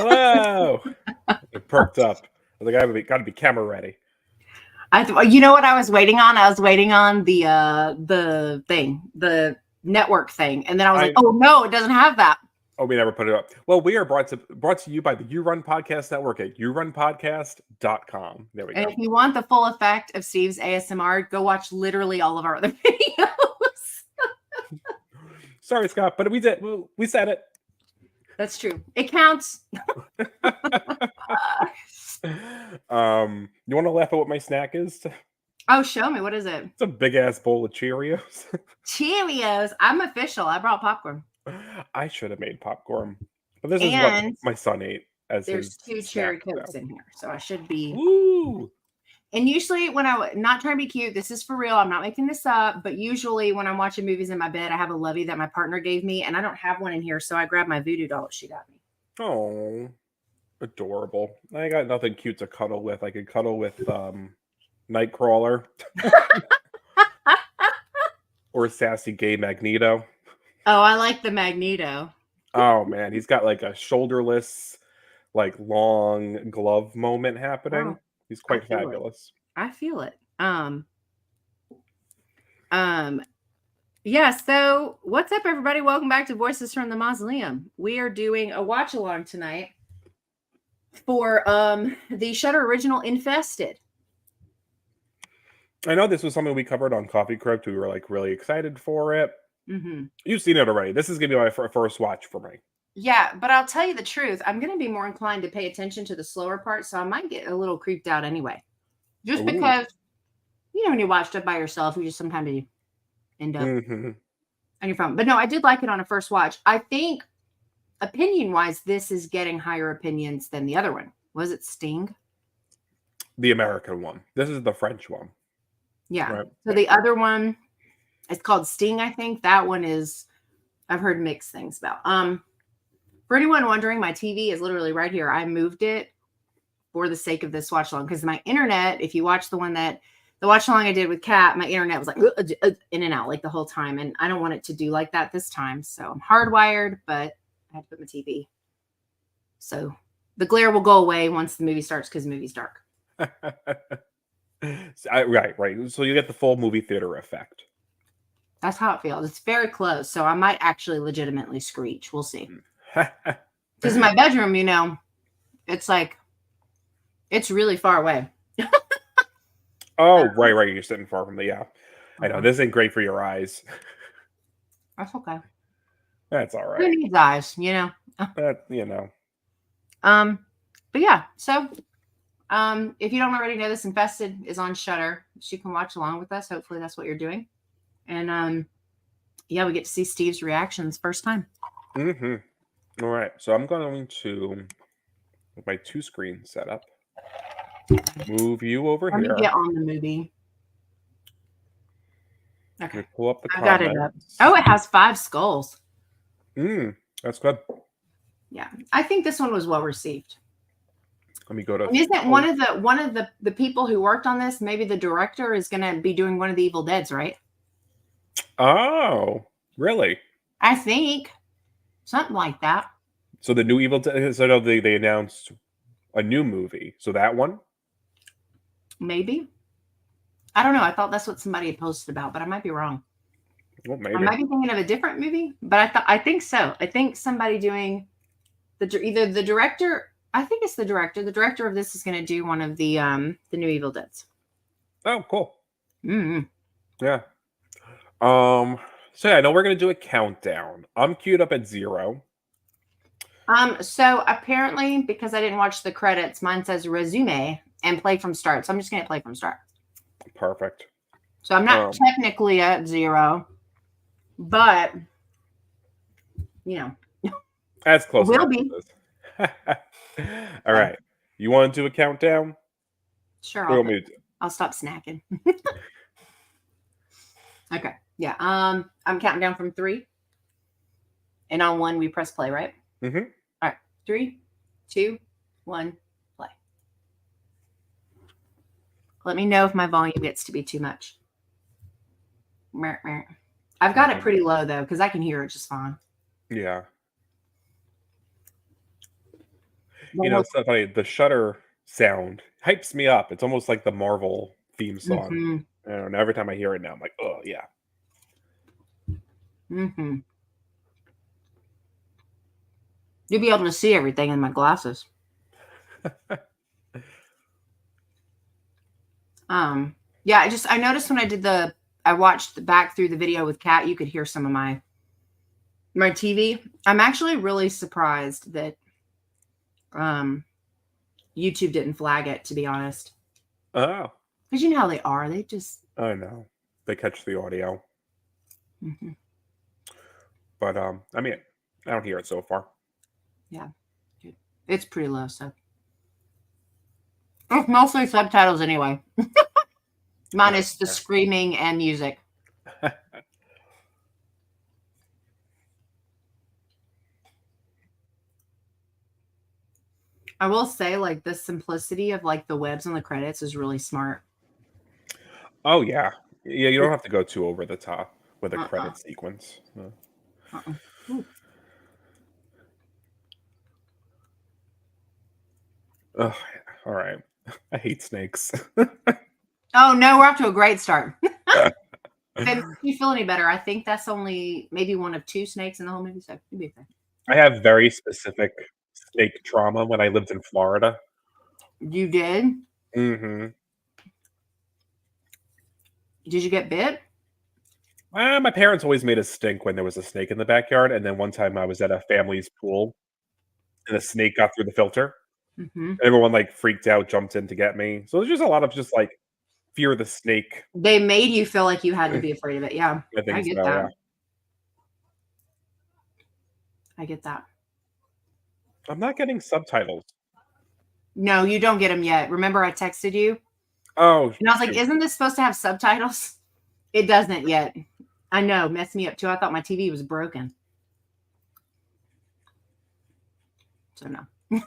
Hello. It perked up. I was like, I got to be camera ready. You know what I was waiting on? I was waiting on the network thing, and then I was like, oh no, it doesn't have that. Oh, we never put it up. Well, we are brought to you by the You Run Podcast Network at yourunpodcast.com. There we go. And if you want the full effect of Steve's ASMR, go watch literally all of our other videos. Sorry, Scott, but we did. We said it. That's true. It counts. You want to laugh at what my snack is? Oh, show me. What is it? It's a big ass bowl of Cheerios. Cheerios. I'm official. I brought popcorn. I should have made popcorn, but this is what my son ate. There's 2 cherry cokes in here, so I should be. Woo! And usually, when I'm not trying to be cute, this is for real. I'm not making this up. But usually, when I'm watching movies in my bed, I have a lovey that my partner gave me, and I don't have one in here, so I grabbed my voodoo doll that she got me. Oh, adorable! I got nothing cute to cuddle with. I could cuddle with Nightcrawler or sassy gay Magneto. Oh, I like the Magneto. Oh man, he's got like a shoulderless, like long glove moment happening. Oh, he's quite fabulous. I feel it. Yeah, so what's up, everybody? Welcome back to Voices from the Mausoleum. We are doing a watch along tonight for the Shudder original Infested. I know this was something we covered on Coffee Crypt. We were like really excited for it. Mm-hmm. You've seen it already. This is gonna be my first watch for me. Yeah, but I'll tell you the truth. I'm gonna be more inclined to pay attention to the slower part, so I might get a little creeped out anyway. Just because, when you watch it by yourself, you just sometimes end up on your phone. But no, I did like it on a first watch. I think, opinion-wise, this is getting higher opinions than the other one. Was it Sting? The American one. This is the French one. Yeah. Right. So the other one, it's called Sting, I think. That one is, I've heard mixed things about. For anyone wondering, my TV is literally right here. I moved it for the sake of this watch along because my internet, if you watch the watch along I did with Kat, my internet was like in and out like the whole time. And I don't want it to do like that this time. So I'm hardwired, but I had to put my TV. So the glare will go away once the movie starts because the movie's dark. Right. So you get the full movie theater effect. That's how it feels. It's very close. So I might actually legitimately screech. We'll see. Because in my bedroom, it's like, it's really far away. Oh, right. You're sitting far from the, I know. This ain't great for your eyes. That's okay. That's all right. Who needs eyes, But yeah. So, if you don't already know this, Infested is on Shudder. So you can watch along with us. Hopefully that's what you're doing. And, we get to see Steve's reactions first time. Mm-hmm. All right. So I'm going to, with my 2 screen setup, move you over here. Let me get on the movie. Okay. Pull up the I got it up. Oh, it has 5 skulls. That's good. Yeah. I think this one was well received. Let me go to. And isn't one of the people who worked on this, maybe the director is going to be doing one of the Evil Deads, right? Oh, really? I think something like that. So the new Evil Dead. So they announced a new movie. So that one. Maybe. I don't know. I thought that's what somebody had posted about, but I might be wrong. Well, maybe. I might be thinking of a different movie, but I think so. I think somebody doing either the director. I think it's the director. The director of this is going to do one of the new Evil Deads. Oh, cool. Mm-hmm. Yeah. So yeah, I know we're going to do a countdown. I'm queued up at 0. So apparently, because I didn't watch the credits, mine says resume and play from start. So I'm just going to play from start. Perfect. So I'm not technically at 0, but as close. Will be. All right. You want to do a countdown? Sure. I'll stop snacking. Okay. Yeah. I'm counting down from 3. And on 1, we press play, right? Mm-hmm. All right. 3, 2, 1, play. Let me know if my volume gets to be too much. I've got it pretty low, though, because I can hear it just fine. Yeah. So funny. The Shudder sound hypes me up. It's almost like the Marvel theme song. Mm-hmm. I don't know. Every time I hear it now, I'm like, oh yeah. Mm-hmm. You'll be able to see everything in my glasses. Yeah, I noticed when I watched back through the video with Kat, you could hear some of my TV. I'm actually really surprised that YouTube didn't flag it, to be honest. Oh, Because you know how they are. They just. I know. They catch the audio. Mm-hmm. But I mean, I don't hear it so far. Yeah. It's pretty low, so. It's mostly subtitles anyway. Minus the screaming and music. I will say, like, the simplicity of like the webs and the credits is really smart. Oh yeah, yeah. You don't have to go too over the top with a credit sequence. No. Oh, all right. I hate snakes. Oh no, we're off to a great start. If it makes you feel any better, I think that's only maybe one of 2 snakes in the whole movie. So you'll be okay. I have very specific snake trauma when I lived in Florida. You did? Mm-hmm. Did you get bit? My parents always made us stink when there was a snake in the backyard, and then one time I was at a family's pool, and a snake got through the filter. Mm-hmm. Everyone like freaked out, jumped in to get me. So there's just a lot of just like fear of the snake. They made you feel like you had to be afraid of it. Yeah, I I think get so. that. Yeah. I get that. I'm not getting subtitles. No, you don't get them yet. Remember, I texted you, Oh, and I was like, "Isn't this supposed to have subtitles?" It doesn't yet. I know, messed me up too. I thought my TV was broken. So no. okay.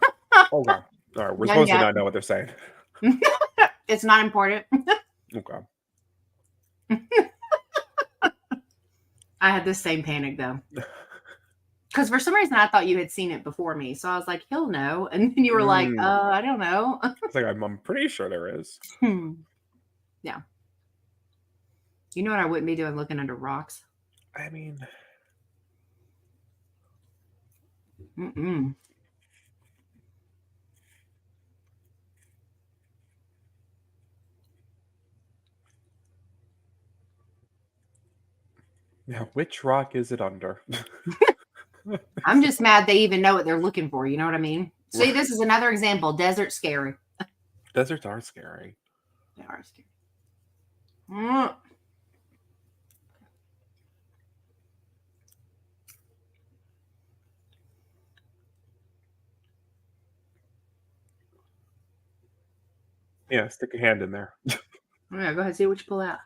All right. We're supposed to not know what they're saying. It's not important. Okay. I had the same panic though. Because for some reason I thought you had seen it before me. So I was like, he'll know. And then you were like, I don't know. It's like I'm pretty sure there is. Yeah. You know what I wouldn't be doing looking under rocks? I mean, Mm-mm. now which rock is it under? I'm just mad they even know what they're looking for. You know what I mean? See, this is another example. Desert scary. Deserts are scary. They are scary. Mm. Yeah, stick a hand in there. Yeah, go ahead, see what you pull out.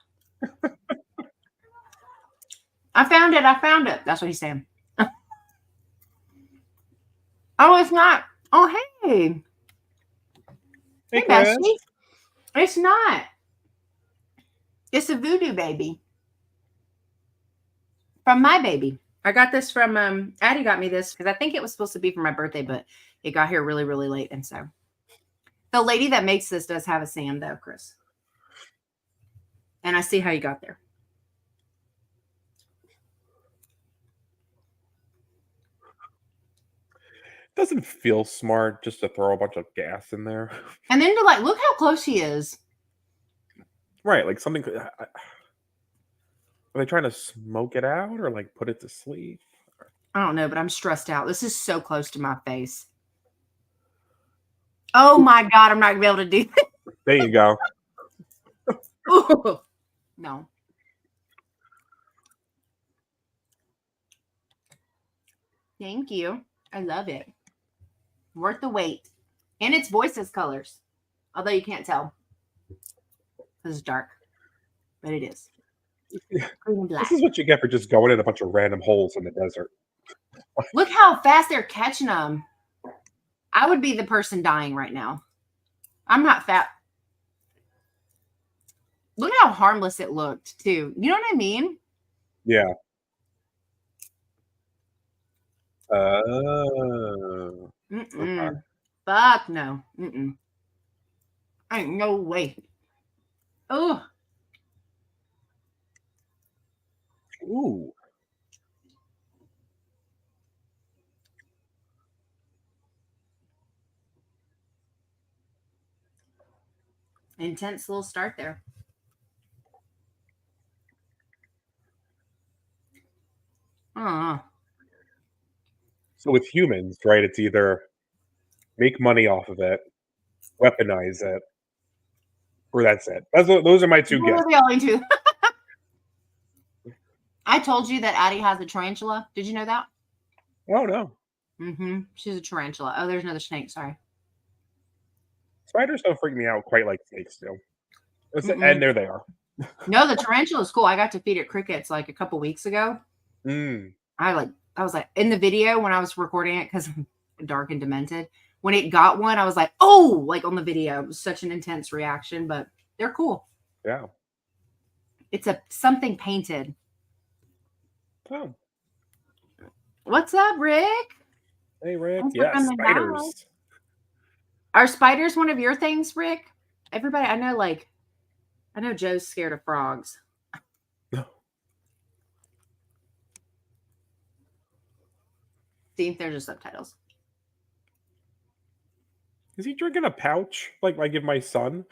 I found it. I found it. That's what he's saying. Oh, it's not. Oh, hey. Hey, Bessie. It's not. It's a voodoo baby. From my baby. I got this from, Addie got me this because I think it was supposed to be for my birthday, but it got here really, really late. And so the lady that makes this does have a Sam though, Chris. And I see how you got there. Doesn't feel smart just to throw a bunch of gas in there. And then to like, look how close he is. Right, like something. Are they trying to smoke it out or like put it to sleep? I don't know, but I'm stressed out. This is so close to my face. Oh my God, I'm not gonna be able to do that. There you go. Ooh, no. Thank you. I love it. Worth the wait. And its voices colors. Although you can't tell. Because it's dark. But it is. Green and black. This is what you get for just going in a bunch of random holes in the desert. Look how fast they're catching them. I would be the person dying right now. I'm not fat. Look how harmless it looked, too. You know what I mean? Yeah. Oh. Mm-mm. Fuck no. Mm-mm. Ain't no way. Oh, Ooh. intense little start there. Uh, So with humans, right, it's either make money off of it, weaponize it, or that's it. Those are my two what guesses. are the only two? I told you that Addie has a tarantula. Did you know that? Oh no. Mm-hmm. She's a tarantula. Oh, there's another snake. Sorry. Spiders don't freak me out quite like snakes do. Mm-mm. And there they are. No, the tarantula is cool. I got to feed it crickets like a couple weeks ago. Mm. I was like in the video when I was recording it because I'm dark and demented. When it got one, I was like, oh, like on the video. It was such an intense reaction, but they're cool. Yeah. It's a something painted. Oh. What's up, Rick? Hey Rick. Thanks for Yes, coming back. spiders. Are spiders one of your things, Rick? Everybody, I know Joe's scared of frogs. See if there's just subtitles. Is he drinking a pouch like I give my son?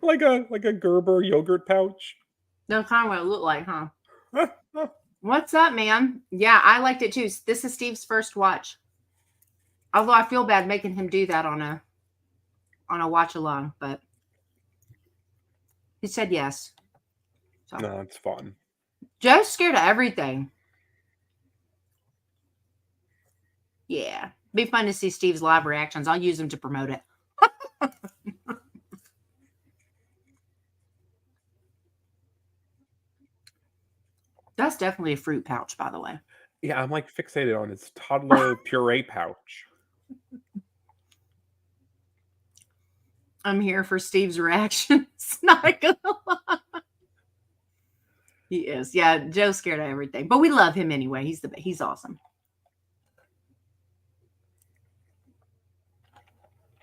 like a Gerber yogurt pouch? That's kind of what it looked like, huh? What's up, man? Yeah, I liked it too. This is Steve's first watch. Although I feel bad making him do that on a watch along, but he said yes. So No, it's fun. Joe's scared of everything. Yeah. Be fun to see Steve's live reactions. I'll use them to promote it. That's definitely a fruit pouch, by the way. Yeah, I'm like fixated on his toddler puree pouch. I'm here for Steve's reactions. Not gonna lie. He is. Yeah, Joe's scared of everything. But we love him anyway. He's awesome.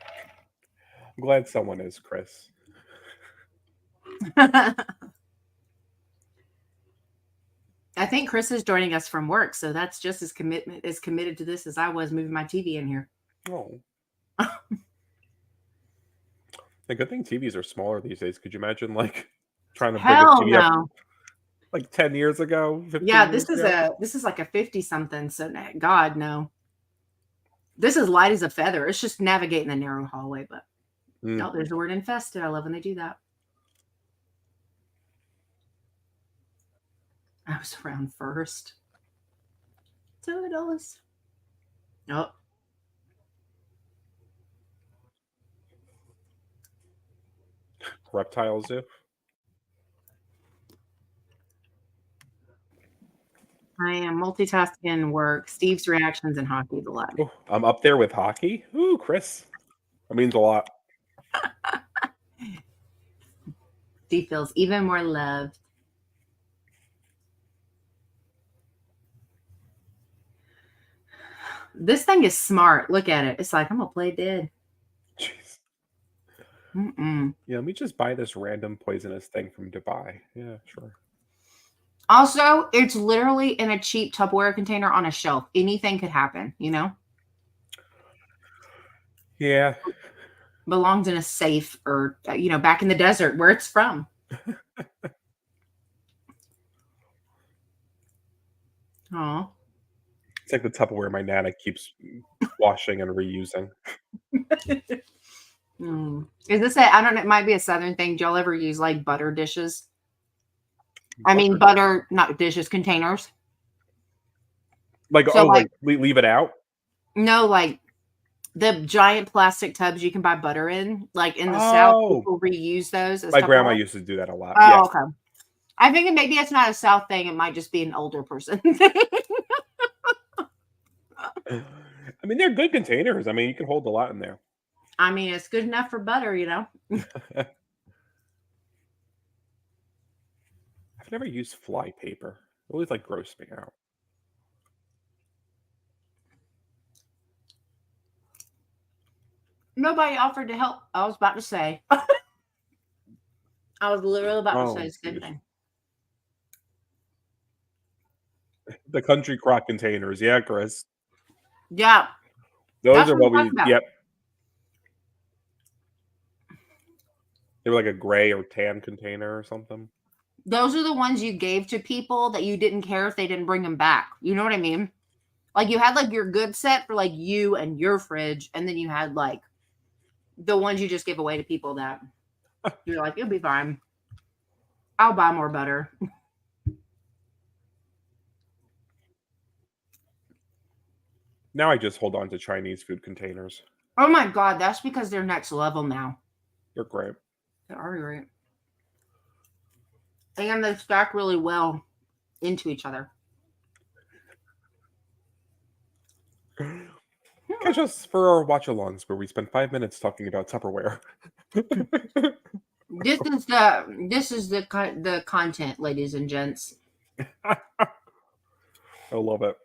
I'm glad someone is, Chris. I think Chris is joining us from work, so that's just as committed to this as I was moving my TV in here. Oh. The good thing TVs are smaller these days. Could you imagine like trying to bring a Hell TV up no. like 10 years ago, 15 Yeah, years ago? this is like a 50 something. So God no. This is light as a feather. It's just navigating the narrow hallway, but no, there's the word infested. I love when they do that. I was around first. Toodles. Nope. Reptile zoo. I am multitasking work, Steve's reactions, and hockey the lab. Oh, I'm up there with hockey. Ooh, Chris. That means a lot. Steve feels even more loved. This thing is smart. Look at it. It's like, I'm going to play dead. Jeez. Mm-mm. Yeah, let me just buy this random poisonous thing from Dubai. Yeah, sure. Also, it's literally in a cheap Tupperware container on a shelf. Anything could happen, you know? Yeah. Belongs in a safe or, back in the desert where it's from. Oh. It's like the Tupperware my Nana keeps washing and reusing. Is this I don't know, it might be a Southern thing. Do y'all ever use like butter dishes? I mean, butter, not dishes, containers. Like, So, like leave it out? No, like the giant plastic tubs you can buy butter in. Like in the South, people reuse those. As my grandma Tupperware. used to do that a lot. Oh, Yes. okay. I think maybe it's not a South thing. It might just be an older person. I mean, they're good containers. I mean, you can hold a lot in there. I mean, it's good enough for butter, you know? I've never used fly paper. It always like grossed me out. Nobody offered to help. I was about to say. I was literally about to say the same thing. The country crock containers. Yeah, Chris. Yeah. Those That's are what what I'm talking we, about. yep. They were like a gray or tan container or something. Those are the ones you gave to people that you didn't care if they didn't bring them back. You know what I mean? Like you had like your good set for like you and your fridge, and then you had like the ones you just give away to people that you're like, it'll be fine. I'll buy more butter. Now I just hold on to Chinese food containers. Oh my God, that's because they're next level now. They're great. They are great. And they stack really well into each other. Catch us for our watch-alongs where we spend 5 minutes talking about Tupperware. This is the content, ladies and gents. I love it.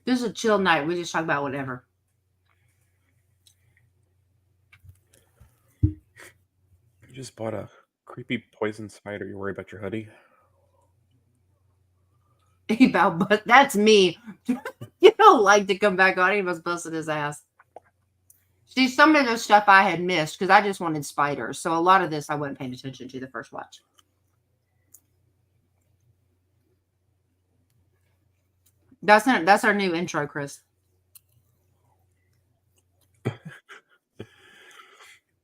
This is a chill night. We just talk about whatever. You just bought a creepy poison spider. You worry about your hoodie? But that's me. You don't like to come back on. He was busting his ass. See, some of the stuff I had missed because I just wanted spiders. So a lot of this I wasn't paying attention to the first watch. That's our new intro, Chris.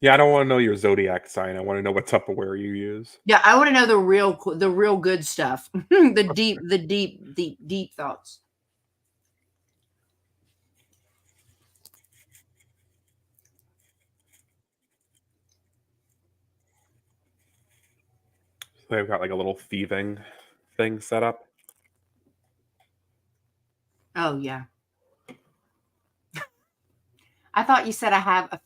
Yeah, I don't want to know your zodiac sign. I want to know what Tupperware you use. Yeah, I want to know the real good stuff. the deep thoughts. So they've got like a little thieving thing set up. Oh yeah. I thought you said I have a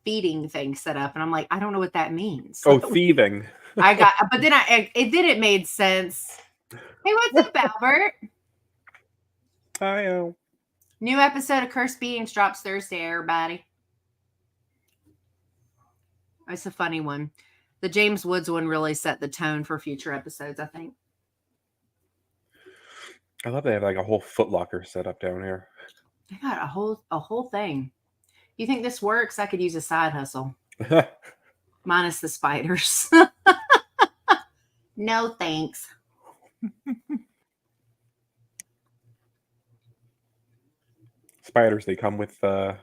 feeding thing set up, and I'm like, I don't know what that means. Oh, thieving. But then it made sense. Hey, what's up, Albert? Hi. New episode of Cursed Beatings drops Thursday, everybody. It's a funny one. The James Woods one really set the tone for future episodes, I think. I love they have like a whole Foot Locker set up down here. They got a whole thing. You think this works? I could use a side hustle. Minus the spiders. No thanks. Spiders, they come with the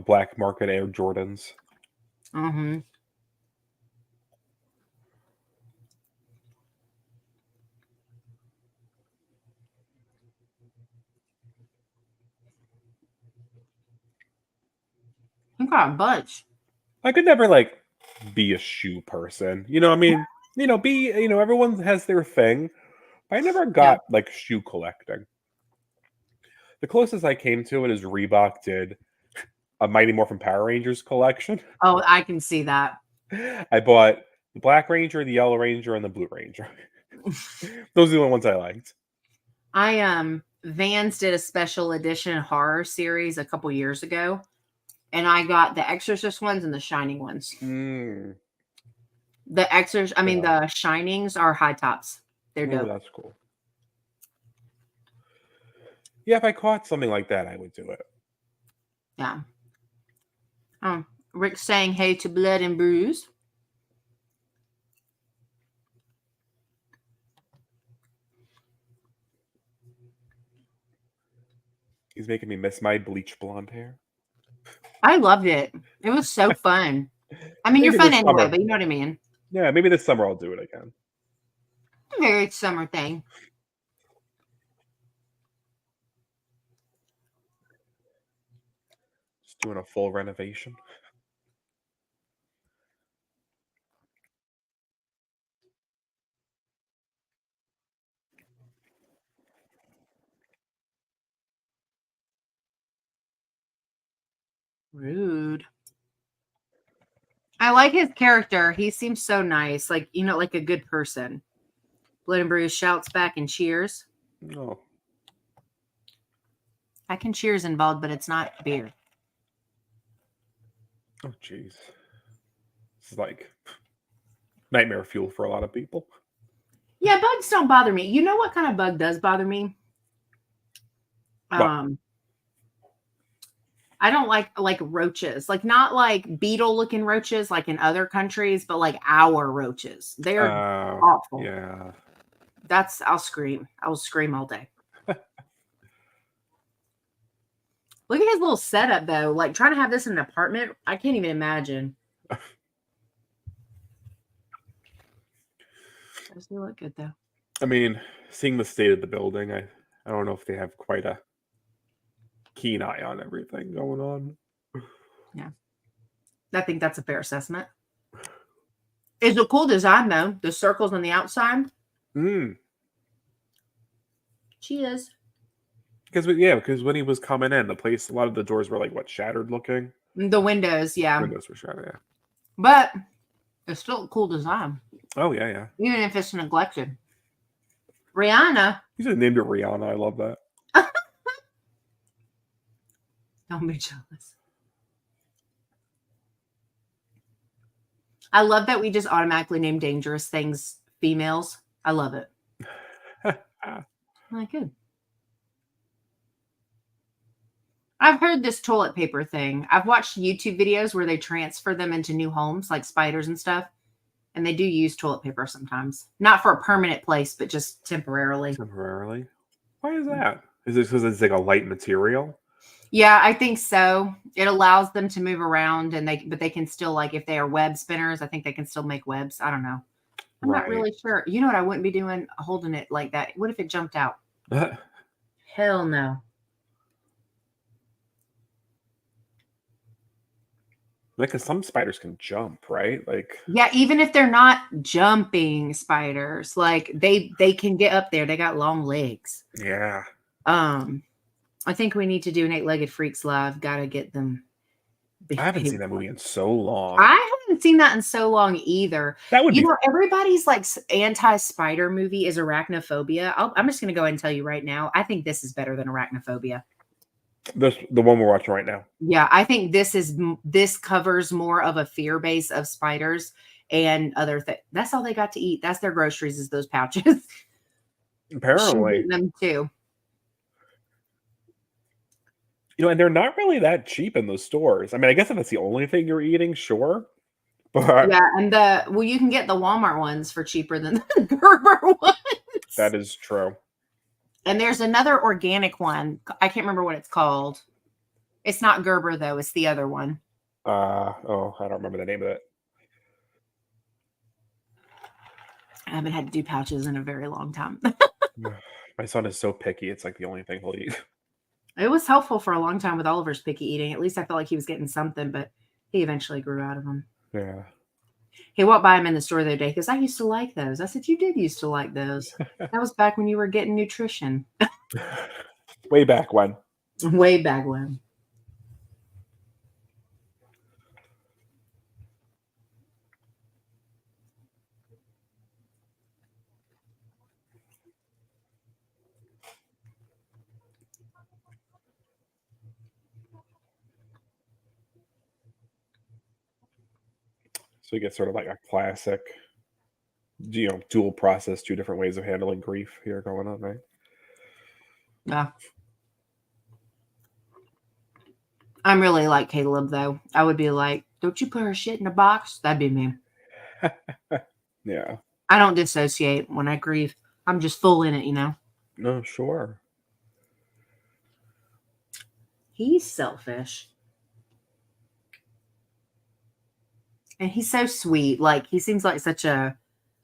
black market Air Jordans. Mm-hmm. You got a bunch. I could never like be a shoe person. I mean, everyone has their thing. But I never got like shoe collecting. The closest I came to it is Reebok did a Mighty Morphin Power Rangers collection. Oh, I can see that. I bought the Black Ranger, the Yellow Ranger, and the Blue Ranger. Those are the only ones I liked. Vans did a special edition horror series a couple years ago, and I got the Exorcist ones and the Shining ones. The Shinings are high tops. They're dope. That's cool. Yeah, if I caught something like that, I would do it. Yeah. Rick's saying hey to Blood and Bruise. He's making me miss my bleach blonde hair. I loved it. It was so fun. I mean, you're fun anyway, but you know what I mean. Yeah, maybe this summer I'll do it again. A very summer thing. Just doing a full renovation. Rude. I like his character. He seems so nice. Like, like a good person. Blood and Bruce shouts back and cheers. No. I can cheers involved, but it's not beer. Oh, jeez. This is like nightmare fuel for a lot of people. Yeah, bugs don't bother me. You know what kind of bug does bother me? What? I don't like roaches. Like not like beetle looking roaches like in other countries, but like our roaches. They're awful. Yeah. I'll scream. I will scream all day. Look at his little setup though. Like trying to have this in an apartment, I can't even imagine. Does he look good though? I mean, seeing the state of the building, I don't know if they have quite a keen eye on everything going on. Yeah. I think that's a fair assessment. It's a cool design though. The circles on the outside. She is. Because when he was coming in, a lot of the doors were like shattered looking. The windows, yeah. Windows were shattered, yeah. But it's still a cool design. Oh yeah. Even if it's neglected. Rihanna. You should have named it Rihanna. I love that. Don't be jealous. I love that we just automatically name dangerous things females. I love it. Like good. I've heard this toilet paper thing. I've watched YouTube videos where they transfer them into new homes, like spiders and stuff. And they do use toilet paper sometimes. Not for a permanent place, but just temporarily. Temporarily? Why is that? Is it because it's like a light material? Yeah, I think so. It allows them to move around but they can still if they are web spinners, I think they can still make webs. I don't know. I'm not really sure. You know what I wouldn't be doing holding it like that? What if it jumped out? Hell no. Because some spiders can jump, right? Yeah, even if they're not jumping spiders, they can get up there. They got long legs. Yeah. I think we need to do an 8-Legged Freaks live. Gotta get them. I haven't seen that movie in so long. I haven't seen that in so long either. That would be everybody's anti-spider movie is Arachnophobia. I'm just gonna go ahead and tell you right now. I think this is better than Arachnophobia. The one we're watching right now. Yeah, I think this covers more of a fear base of spiders and other things. That's all they got to eat. That's their groceries, is those pouches. Apparently, them too. And they're not really that cheap in those stores. I mean, I guess if that's the only thing you're eating, sure. But yeah, and you can get the Walmart ones for cheaper than the Gerber ones. That is true. And there's another organic one. I can't remember what it's called. It's not Gerber though. It's the other one. I don't remember the name of it. I haven't had to do pouches in a very long time. My son is so picky. It's like the only thing he'll eat. It was helpful for a long time with Oliver's picky eating. At least I felt like he was getting something, but he eventually grew out of them. Yeah. He walked by him in the store the other day because I used to like those. I said, you did used to like those. That was back when you were getting nutrition. Way back when. Way back when. So you get sort of like a classic, dual process, 2 different ways of handling grief here going on, right? Yeah. I'm really like Caleb, though. I would be like, don't you put her shit in a box? That'd be me. Yeah. I don't dissociate when I grieve. I'm just full in it, No, sure. He's selfish. And he's so sweet. He seems like such a,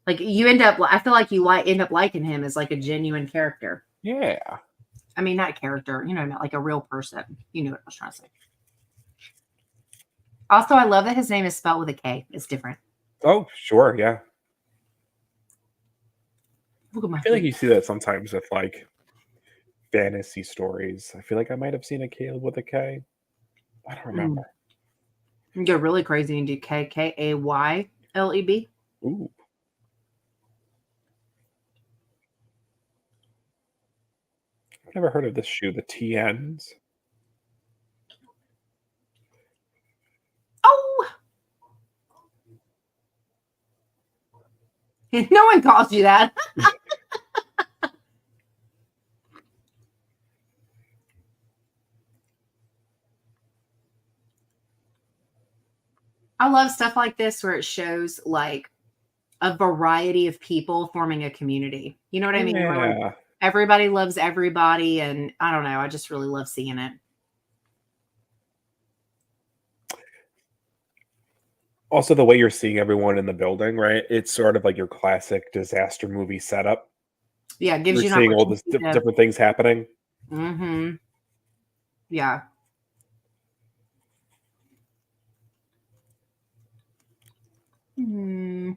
you end up, I feel like you end up liking him as a genuine character. Yeah. I mean, not a character, not like a real person. You know what I was trying to say. Also, I love that his name is spelled with a K. It's different. Oh, sure. Yeah. Look at my I feel like you see that sometimes with fantasy stories. I feel like I might have seen a Caleb with a K. I don't remember. You go really crazy and do Kayleb. Ooh. I've never heard of this shoe, the TNs. Oh, No one calls you that. I love stuff like this where it shows like a variety of people forming a community. You know what I mean? Where like Yeah. everybody loves everybody, and I don't know. I just really love seeing it. Also, the way you're seeing everyone in the building, right? It's sort of like your classic disaster movie setup. Yeah, it gives You're you an seeing all this opportunity to. different things happening. Mm-hmm. Yeah. Hmm.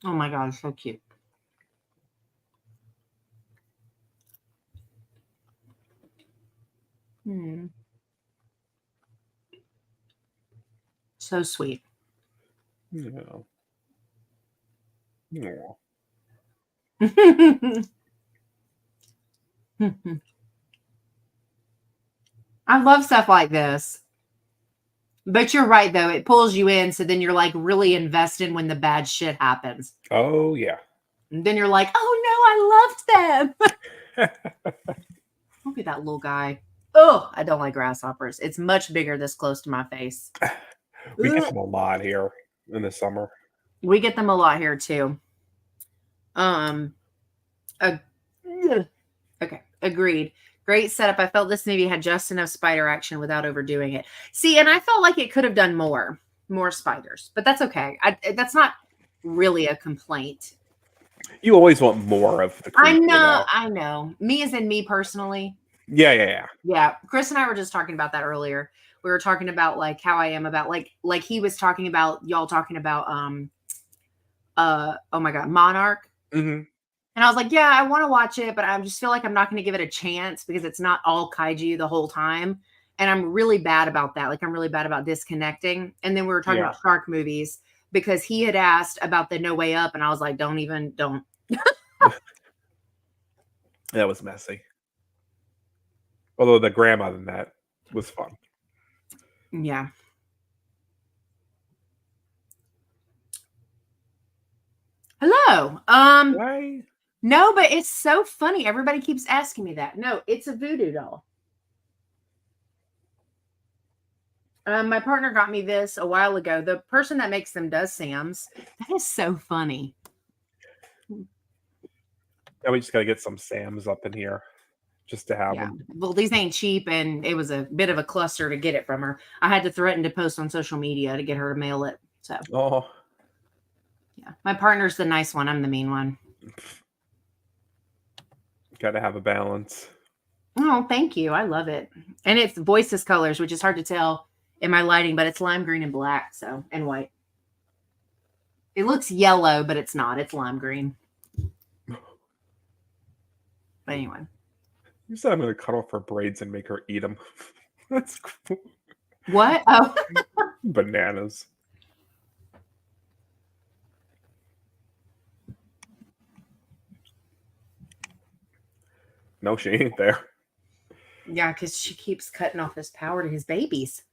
Oh my God, so cute. Hmm. So sweet. Yeah. Aw. I love stuff like this. But you're right, though. It pulls you in. So then you're like really invested when the bad shit happens. Oh, yeah. And then you're like, oh no, I loved them. Look at that little guy. Oh, I don't like grasshoppers. It's much bigger this close to my face. We get Ugh. them a lot here in the summer. We get them a lot here too. Um, uh, okay, agreed. Great setup. I felt this movie had just enough spider action without overdoing it. See, and I felt like it could have done more spiders, but that's okay. That's not really a complaint. You always want more of the I creature, know, though. I know. Me as in me personally. Yeah. Yeah, Chris and I were just talking about that earlier. We were talking about like how I am about like he was talking about y'all talking about oh my God, Monarch. Hmm. And I was like, yeah, I want to watch it, but I just feel like I'm not going to give it a chance because it's not all kaiju the whole time. And I'm really bad about that. Like, I'm really bad about disconnecting. And then we were talking Yeah. about shark movies because he had asked about the No Way Up. And I was like, don't. That was messy. Although the grandma in that was fun. Yeah. Hello. Why? No, but it's so funny. Everybody keeps asking me that. No, it's a voodoo doll. My partner got me this a while ago. The person that makes them does Sam's. That is so funny. Yeah, we just gotta get some Sam's up in here just to have them. Well, these ain't cheap, and it was a bit of a cluster to get it from her. I had to threaten to post on social media to get her to mail it. So, Oh, yeah, my partner's the nice one. I'm the mean one. gotta have a balance. Oh, thank you. I love it. And it's voices colors, which is hard to tell in my lighting, but it's lime green and black, so and white. It looks yellow, but it's not. It's lime green. But anyway. You said I'm gonna cut off her braids and make her eat them. That's cool. What? Oh. Bananas. No, she ain't there. Yeah, because she keeps cutting off his power to his babies.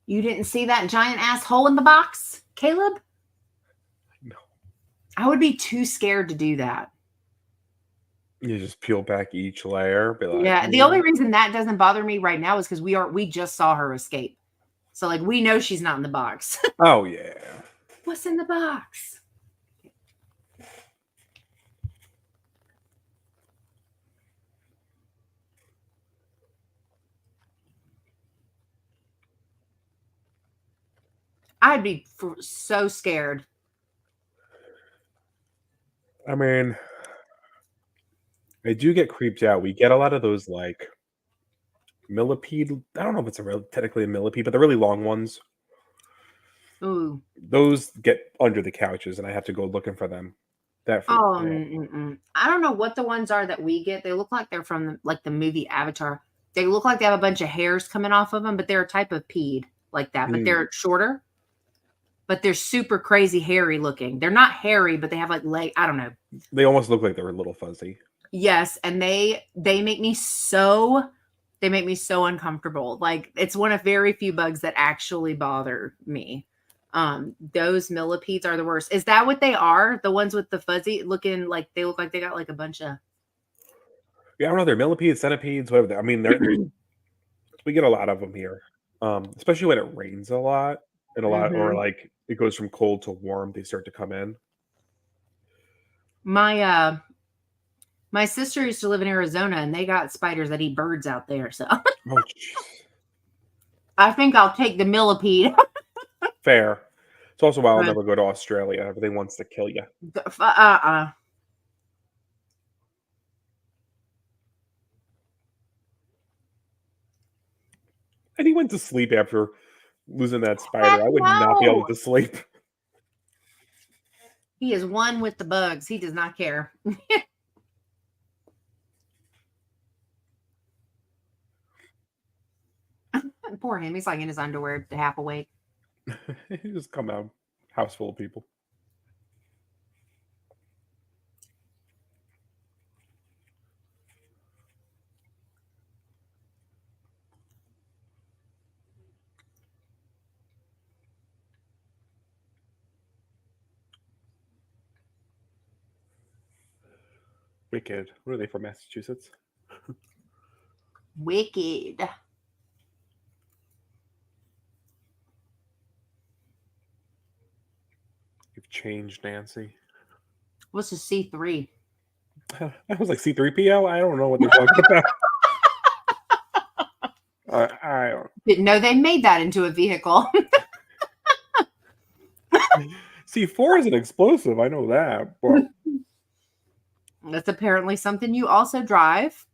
You didn't see that giant ass hole in the box, Caleb? No. I would be too scared to do that. You just peel back each layer. Be like, Yeah, the only reason that doesn't bother me right now is because we just saw her escape. So like we know she's not in the box. Oh yeah. What's in the box? I'd be so scared. I mean, I do get creeped out. We get a lot of those like millipede. I don't know if it's technically a millipede, but the really long ones. Ooh. Those get under the couches, and I have to go looking for them. That freaks Oh, me out. I don't know what the ones are that we get. They look like they're from like the movie Avatar. They look like they have a bunch of hairs coming off of them, but they're a type of peed like that. But they're shorter. But they're super crazy hairy looking. They're not hairy, but they have like I don't know. They almost look like they're a little fuzzy. Yes, and they make me so They make me so uncomfortable. Like, it's one of very few bugs that actually bother me. Those millipedes are the worst. Is that what they are? The ones with the fuzzy looking, like they look like they got like a bunch of. Yeah, I don't know. They're millipedes, centipedes, whatever. I mean, we get a lot of them here, especially when it rains a lot and or Mhm. like it goes from cold to warm. They start to come in. My sister used to live in Arizona, and they got spiders that eat birds out there. So Oh, jeez. I think I'll take the millipede. Fair. It's also why I'll But, never go to Australia. Everything wants to kill you. uh-uh. And he went to sleep after losing that Heck spider. I would not be able no. to sleep. He is one with the bugs. He does not care. Poor him. He's like in his underwear, half awake. He just come out, house full of people. Wicked. What are they from, Massachusetts? Wicked. You've changed, Nancy. What's a C3? I was like C3PO. I don't know what they're talking about. I don't. Didn't know they made that into a vehicle. C4 is an explosive. I know that. But That's apparently something you also drive.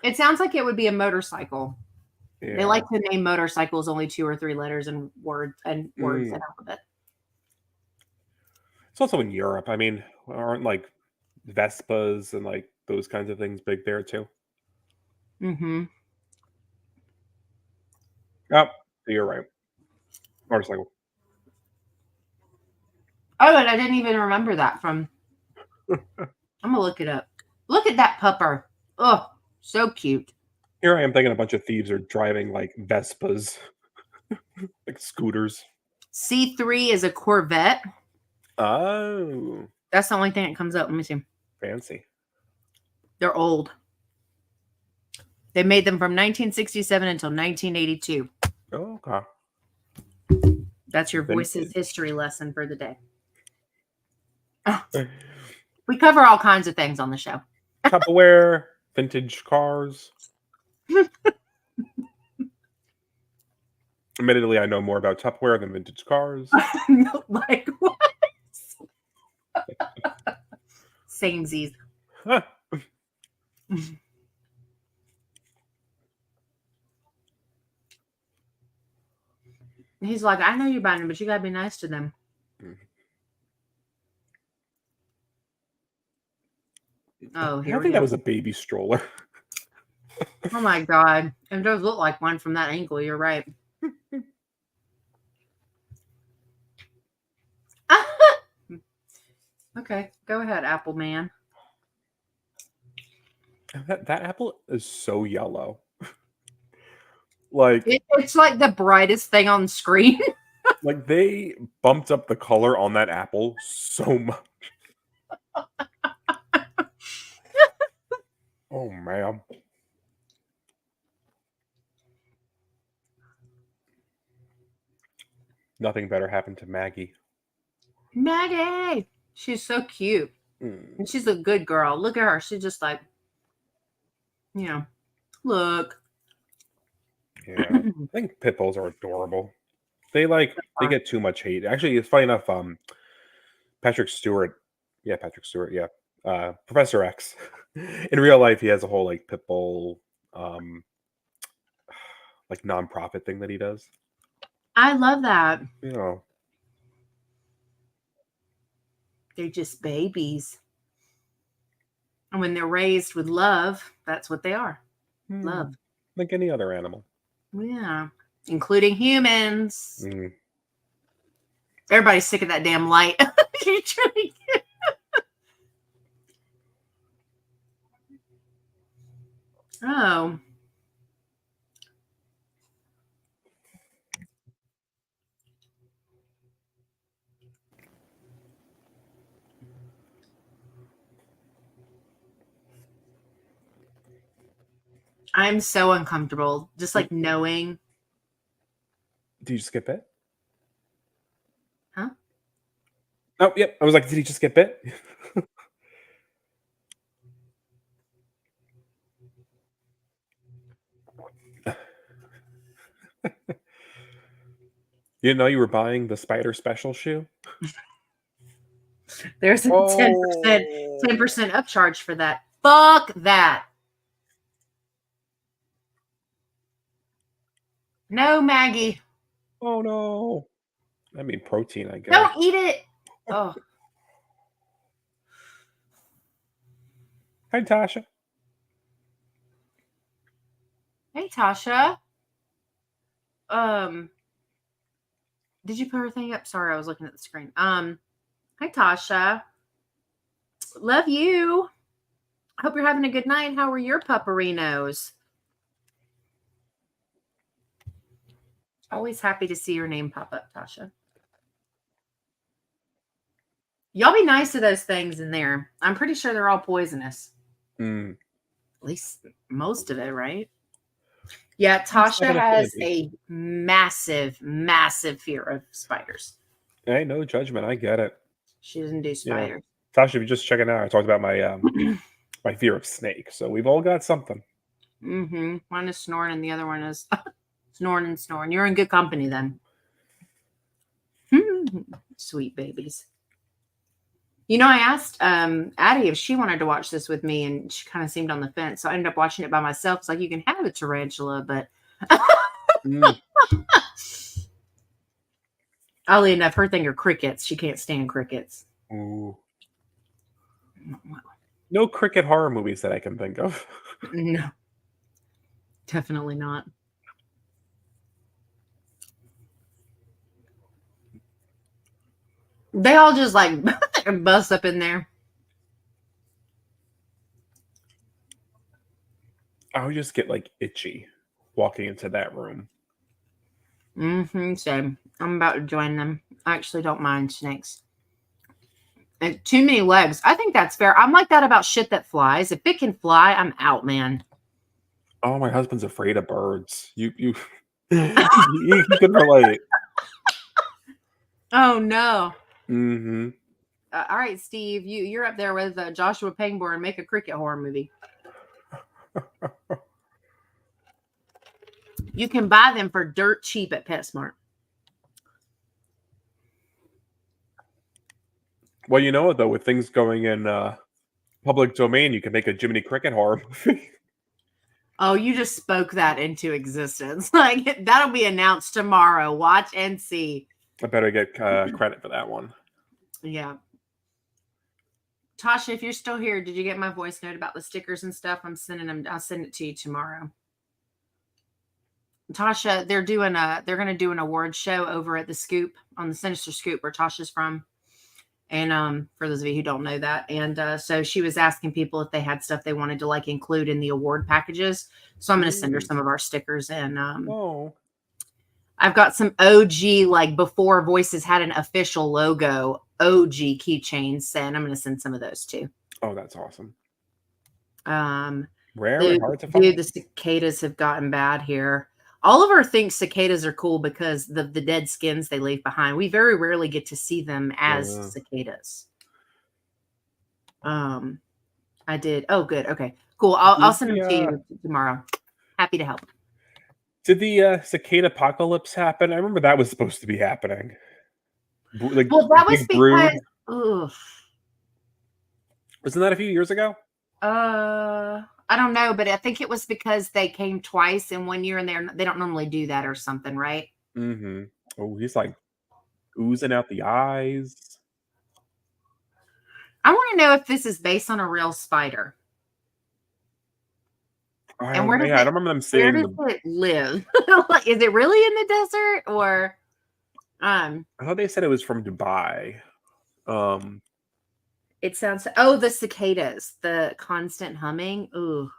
It sounds like it would be a motorcycle. yeah. They like to name motorcycles only 2 or 3 letters and words and alphabet. It's also in Europe. I mean, aren't like Vespas and like those kinds of things big there too? Mm-hmm. Oh, you're right. Motorcycle. Oh, and I didn't even remember that from. I'm gonna look it up. Look at that pupper. Oh, so cute. Here I am thinking a bunch of thieves are driving like Vespas, like scooters. C3 is a Corvette. Oh, That's the only thing that comes up. Let me see. fancy. They're old. They made them from 1967 until 1982. Oh, okay. That's your Vintage. voices history lesson for the day. Oh, we cover all kinds of things on the show. Tupperware, vintage cars. Admittedly, I know more about Tupperware than vintage cars. Like what? Samesies. Huh. He's like, I know you're buying them, but you gotta be nice to them. Oh, I here don't we think go. that was a baby stroller. Oh my god. It does look like one from that angle. You're right. Okay, go ahead, Apple Man. That apple is so yellow. Like It's like the brightest thing on screen. like they bumped up the color on that apple so much. Oh man. Nothing better happened to Maggie. Maggie. She's so cute. And she's a good girl. Look at her. She's just like, look. Yeah. I think pit bulls are adorable. They get too much hate. Actually, it's funny enough, Patrick Stewart. Yeah, Patrick Stewart, yeah. Professor X. In real life, he has a whole like pit bull like nonprofit thing that he does. I love that. You know. They're just babies. And when they're raised with love, that's what they are. Love. Like any other animal. Yeah. Including humans. Mm. Everybody's sick of that damn light. Oh. I'm so uncomfortable. Just like knowing. Did you just get bit? Huh? Oh, yep. I was like, did he just get bit? You didn't know you were buying the spider special shoe? There's a 10%, Oh. 10% upcharge for that. Fuck that. No, Maggie. Oh no. I mean protein, I guess. Don't eat it. Oh, Hi, Tasha. hey, Tasha. Um, did you put her thing up? Sorry, I was looking at the screen. Hi, Tasha. Love you. Hope you're having a good night. How are your pupperinos? Always happy to see your name pop up, Tasha. Y'all be nice to those things in there. I'm pretty sure they're all poisonous. Mm. At least most of it, right? Yeah, At least have Tasha an has affinity. a massive, massive fear of spiders. Hey, no judgment. I get it. She doesn't do Yeah. spiders. Tasha, if you're just checking out, I talked about my my fear of snakes. So we've all got something. Mm-hmm. One is snoring and the other one is snoring and snoring. You're in good company then. Sweet babies. You know, I asked Addie if she wanted to watch this with me, and she kind of seemed on the fence. So I ended up watching it by myself. It's like, you can have a tarantula, but Mm. oddly enough, her thing are crickets. She can't stand crickets. Ooh. No cricket horror movies that I can think of. No, definitely not. They all just like bust up in there. I would just get like itchy walking into that room. Mm-hmm. So I'm about to join them. I actually don't mind snakes. And too many legs. I think that's fair. I'm like that about shit that flies. If it can fly, I'm out, man. Oh, my husband's afraid of birds. You he can relate. Oh no. Mm-hmm. All right, Steve, you're up there with Joshua Pangborn. Make a cricket horror movie. You can buy them for dirt cheap at PetSmart. Well, you know what though, with things going in public domain, you can make a Jiminy Cricket horror movie. Oh, you just spoke that into existence. Like, that'll be announced tomorrow. Watch and see. I better get credit for that one. Yeah. Tasha, if you're still here, did you get my voice note about the stickers and stuff? I'm sending them. I'll send it to you tomorrow. Tasha, they're going to do an award show over at the Scoop, on the Sinister Scoop, where Tasha's from. And for those of you who don't know that, and so she was asking people if they had stuff they wanted to like include in the award packages. So I'm going to send her some of our stickers, and Oh. I've got some OG, like before Voices had an official logo, OG keychains, and I'm going to send some of those too. Oh, that's awesome. Rare and hard to find. Dude, the cicadas have gotten bad here. Oliver thinks cicadas are cool because the dead skins they leave behind. We very rarely get to see them as cicadas. I did. Oh, good. Okay, cool. I'll send them to you tomorrow. Happy to help. Did the cicada apocalypse happen? I remember that was supposed to be happening. Like, well, that was big because. Brood. Wasn't that a few years ago? I don't know, but I think it was because they came twice in 1 year, and they don't normally do that or something, right? Mm-hmm. Oh, he's like oozing out the eyes. I want to know if this is based on a real spider. I don't remember them saying. Where does it live? Like, is it really in the desert, or? I thought they said it was from Dubai. It sounds. Oh, the cicadas, the constant humming. Ooh.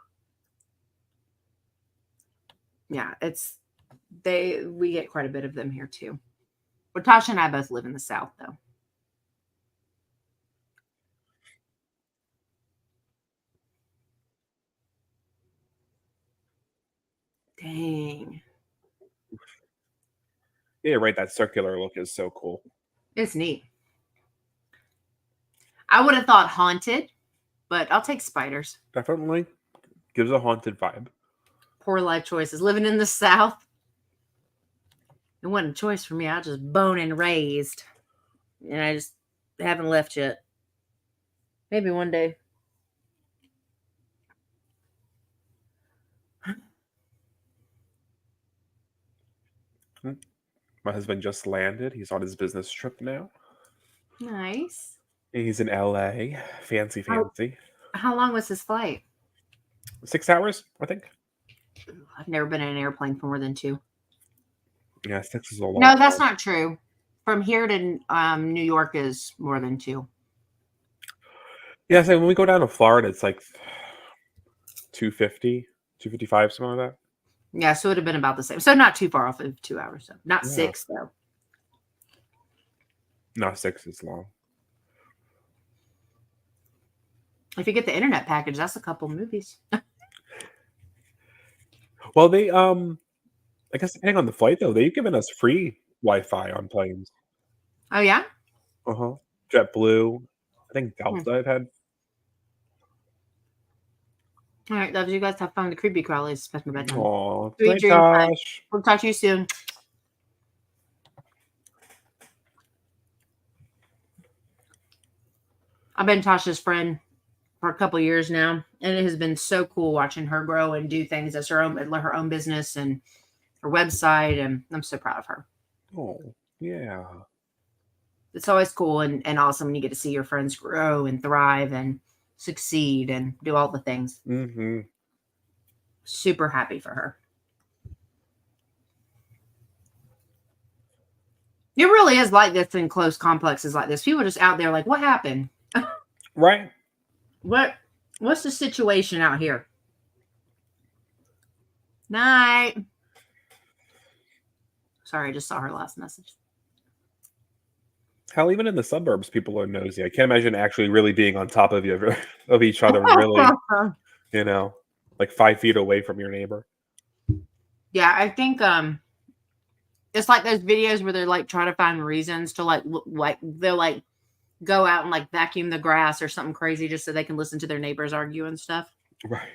Yeah, we get quite a bit of them here too. But Tasha and I both live in the South, though. Dang. Yeah, you're right. That circular look is so cool. It's neat. I would have thought haunted, but I'll take spiders. Definitely gives a haunted vibe. Poor life choices. Living in the South. It wasn't a choice for me. I was just born and raised. And I just haven't left yet. Maybe one day. My husband just landed. He's on his business trip now. Nice. He's in LA. Fancy. How long was his flight? 6 hours, I think. I've never been in an airplane for more than 2. Yeah, 6 is a long. No, that's not true. From here to New York is more than 2. Yeah, so when we go down to Florida, it's like 250, 255, something like that. Yeah, so it would have been about the same. So not too far off of 2 hours. So not Yeah. 6 though. No, 6 is long. If you get the internet package, that's a couple movies. Well, they I guess depending on the flight though, they've given us free Wi-Fi on planes. Oh yeah. JetBlue. I think Delta I've had. All right, loves. You guys have fun. The creepy crawlies. That's my bedtime. Aw, Sweet night, dreams, bye. Tosh. We'll talk to you soon. I've been Tasha's friend for a couple years now, and it has been so cool watching her grow and do things as her own business and her website, and I'm so proud of her. Oh, yeah. It's always cool and awesome when you get to see your friends grow and thrive and succeed and do all the things. Mm-hmm. Super happy for her. It really is like this in close complexes like this. People just out there like, what happened? Right. What's the situation out here? Night. Sorry, I just saw her last message. Hell, even in the suburbs, people are nosy. I can't imagine actually really being on top of you of each other, really. Like 5 feet away from your neighbor. Yeah, I think it's like those videos where they're like trying to find reasons to like they'll like go out and like vacuum the grass or something crazy just so they can listen to their neighbors argue and stuff. Right.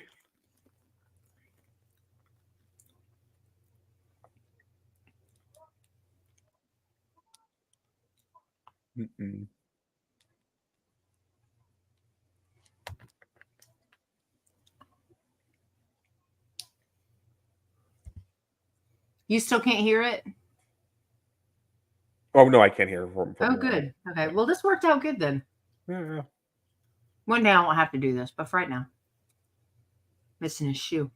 Mm-mm. You still can't hear it? Oh no, I can't hear from Oh, good. Okay, well, this worked out good then. Yeah. One day I won't have to do this, but for right now, missing his shoe.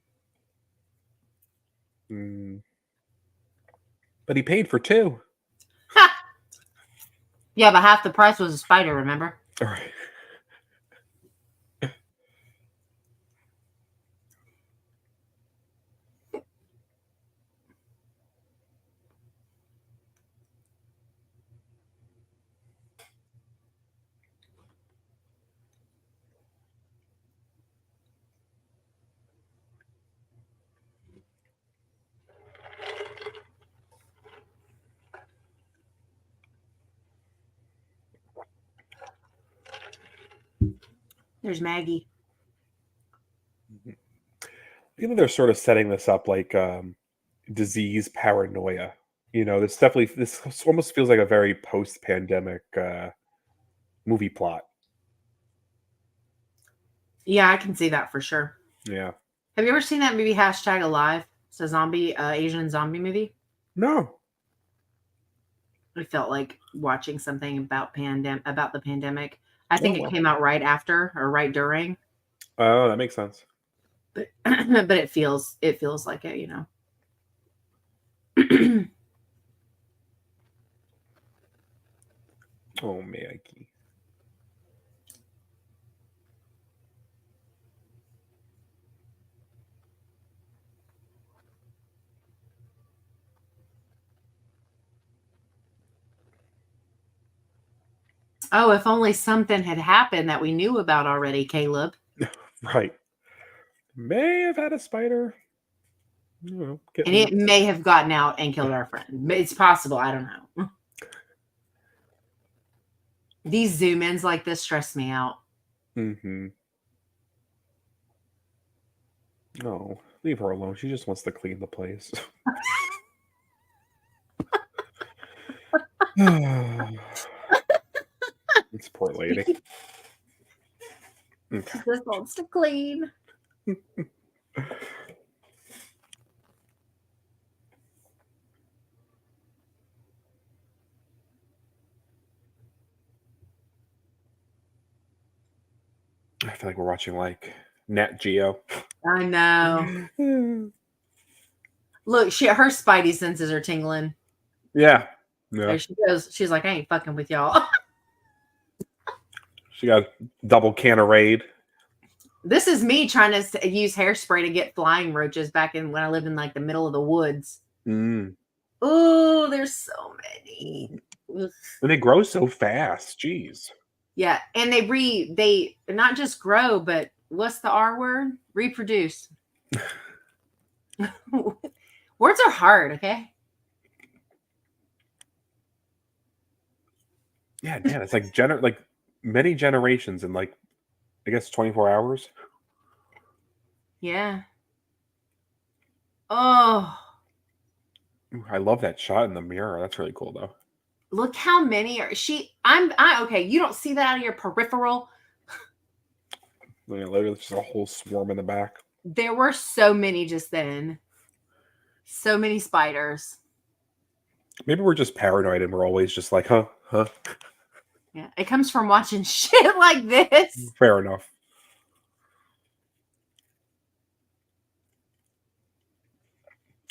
But he paid for 2. Yeah, but half the price was a spider, remember? All right. There's Maggie. You know, they're sort of setting this up like disease paranoia. This almost feels like a very post-pandemic movie plot. Yeah, I can see that for sure. Yeah. Have you ever seen that movie #Alive? It's a zombie, Asian zombie movie. No. It felt like watching something about the pandemic. I think it came out right after or right during. Oh, that makes sense. But but it feels like it, you know. Oh, Maggie. Oh, if only something had happened that we knew about already, Caleb. Right. May have had a spider. And it may have gotten out and killed our friend. It's possible. I don't know. These zoom ins like this stress me out. Mm-hmm. No, leave her alone. She just wants to clean the place. This poor lady. Okay. She just wants to clean. I feel like we're watching like Nat Geo. I know. Look, her spidey senses are tingling. Yeah. There she goes. She's like, I ain't fucking with y'all. She got double can of Raid. This is me trying to use hairspray to get flying roaches back in when I lived in like the middle of the woods. Oh, there's so many. And they grow so fast. Jeez. Yeah, and they not just grow, but what's the R word? Reproduce. Words are hard, okay? Yeah, man, it's like many generations in like I guess 24 hours. Yeah. Oh. I love that shot in the mirror. That's really cool though. Look how many are okay, you don't see that out of your peripheral. Literally just a whole swarm in the back. There were so many just then. So many spiders. Maybe we're just paranoid and we're always just like, huh? Yeah, it comes from watching shit like this. Fair enough.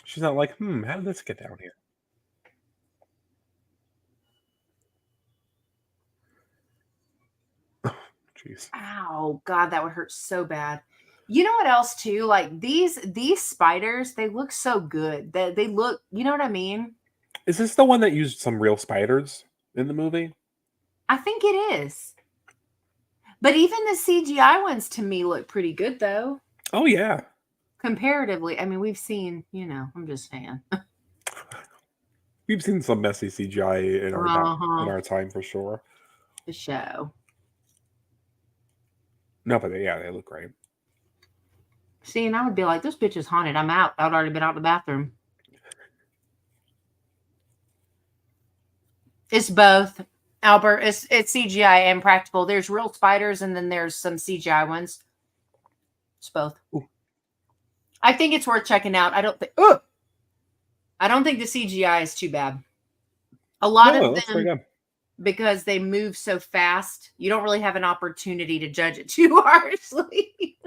She's not like, how did this get down here? Jeez. Ow, God, that would hurt so bad. You know what else too? Like these spiders, they look so good. They look, you know what I mean? Is this the one that used some real spiders in the movie? I think it is. But even the CGI ones to me look pretty good though. Oh yeah. Comparatively, I mean, we've seen, I'm just saying. We've seen some messy CGI in our time for sure. The show. No, but they look great. See, and I would be like, this bitch is haunted. I'm out. I'd already been out the bathroom. It's both, Albert. It's CGI and practical. There's real spiders, and then there's some CGI ones. It's both. Ooh. I think it's worth checking out. I don't think the CGI is too bad. A lot of them, because they move so fast, you don't really have an opportunity to judge it too harshly.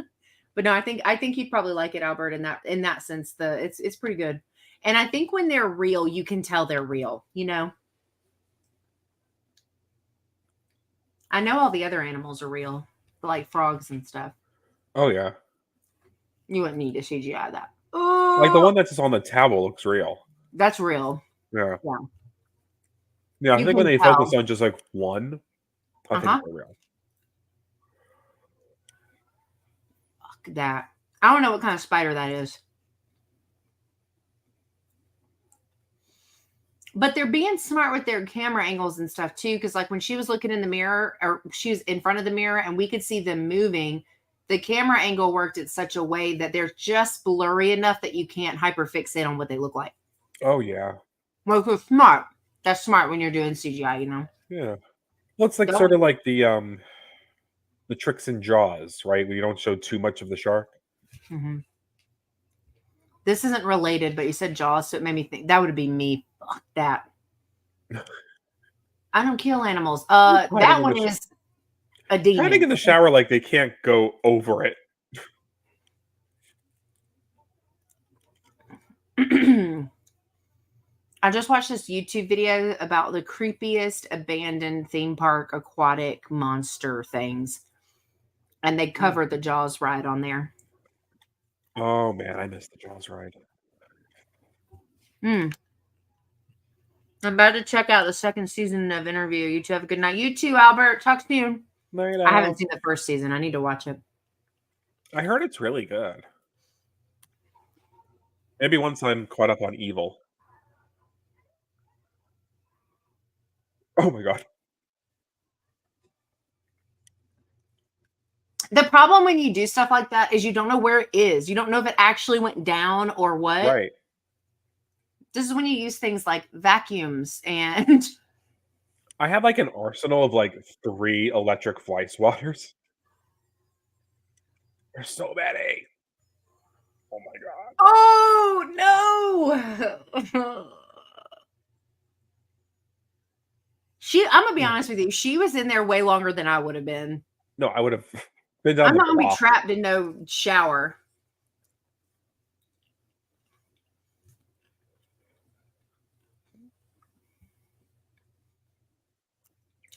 But no, I think you'd probably like it, Albert, in that sense. It's pretty good. And I think when they're real, you can tell they're real, I know all the other animals are real, like frogs and stuff. Oh yeah. You wouldn't need to CGI that. Like the one that's just on the towel looks real. That's real. Yeah. Yeah, I think when they focus on just like one, I think they're real. Fuck that. I don't know what kind of spider that is. But they're being smart with their camera angles and stuff too. Because like when she was looking in the mirror, or she was in front of the mirror and we could see them moving, the camera angle worked in such a way that they're just blurry enough that you can't hyperfixate on what they look like. Oh yeah. Well, it's smart. That's smart when you're doing CGI, Yeah. Well, it's like sort of like the tricks in Jaws, right? Where you don't show too much of the shark. Mm-hmm. This isn't related, but you said Jaws, so it made me think that would be me. Fuck that. I don't kill animals. That one is a demon. Trying to get in the shower like they can't go over it. I just watched this YouTube video about the creepiest abandoned theme park aquatic monster things. And they covered the Jaws ride on there. Oh, man, I missed the Jaws ride. I'm about to check out the second season of Interview. You two have a good night. You too, Albert. Talk soon. Night, I haven't seen the first season. I need to watch it. I heard it's really good. Maybe once I'm caught up on Evil. Oh my god. The problem when you do stuff like that is you don't know where it is. You don't know if it actually went down or what. Right. This is when you use things like vacuums and I have like an arsenal of like 3 electric fly swatters. There's so many. Oh my god. oh no. I'm gonna be honest with you. She was in there way longer than I would have been. No, I would have been down I'm the not gonna be block. trapped in no shower.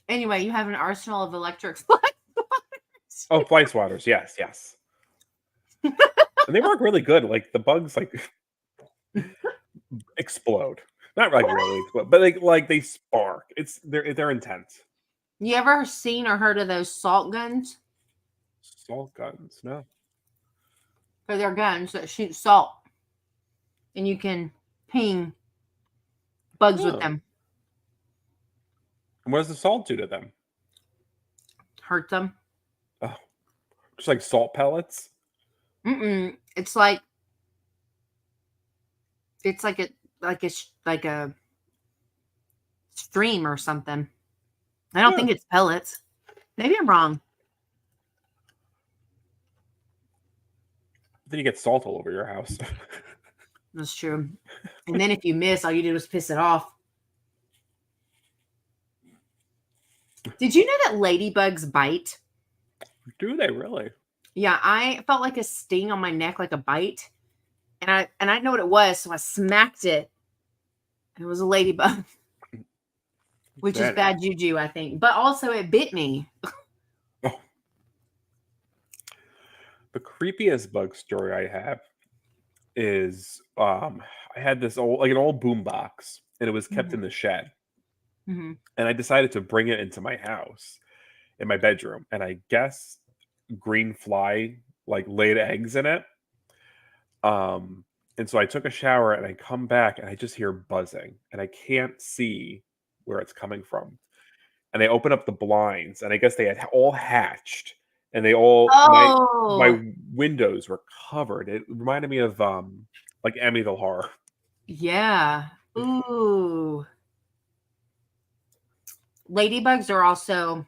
Anyway, you have an arsenal of electric fly swatters. Oh, fly swatters. Yes, yes. And they work really good. Like the bugs like explode. Not like really explode, but like they spark. They're intense. You ever seen or heard of those salt guns? Salt guns. No. So they're guns that shoot salt, and you can ping bugs with Oh. them. And what does the salt do to them? Hurt them. Oh, just like salt pellets. It's like a stream or something. I don't think it's pellets. Maybe I'm wrong. Then you get salt all over your house. That's true. And then if you miss, all you did was piss it off. Did you know that ladybugs bite? Do they really? Yeah, I felt like a sting on my neck, like a bite. And I didn't know what it was, so I smacked it. It was a ladybug. Which is bad juju, I think. But also it bit me. Oh. The creepiest bug story I have is I had this an old boom box, and it was kept in the shed. Mm-hmm. And I decided to bring it into my house, in my bedroom, and I guess green fly like laid eggs in it. And so I took a shower and I come back and I just hear buzzing and I can't see where it's coming from. And I open up the blinds and I guess they had all hatched and they all my windows were covered. It reminded me of like Amityville Horror. Yeah. Ooh. Ladybugs are also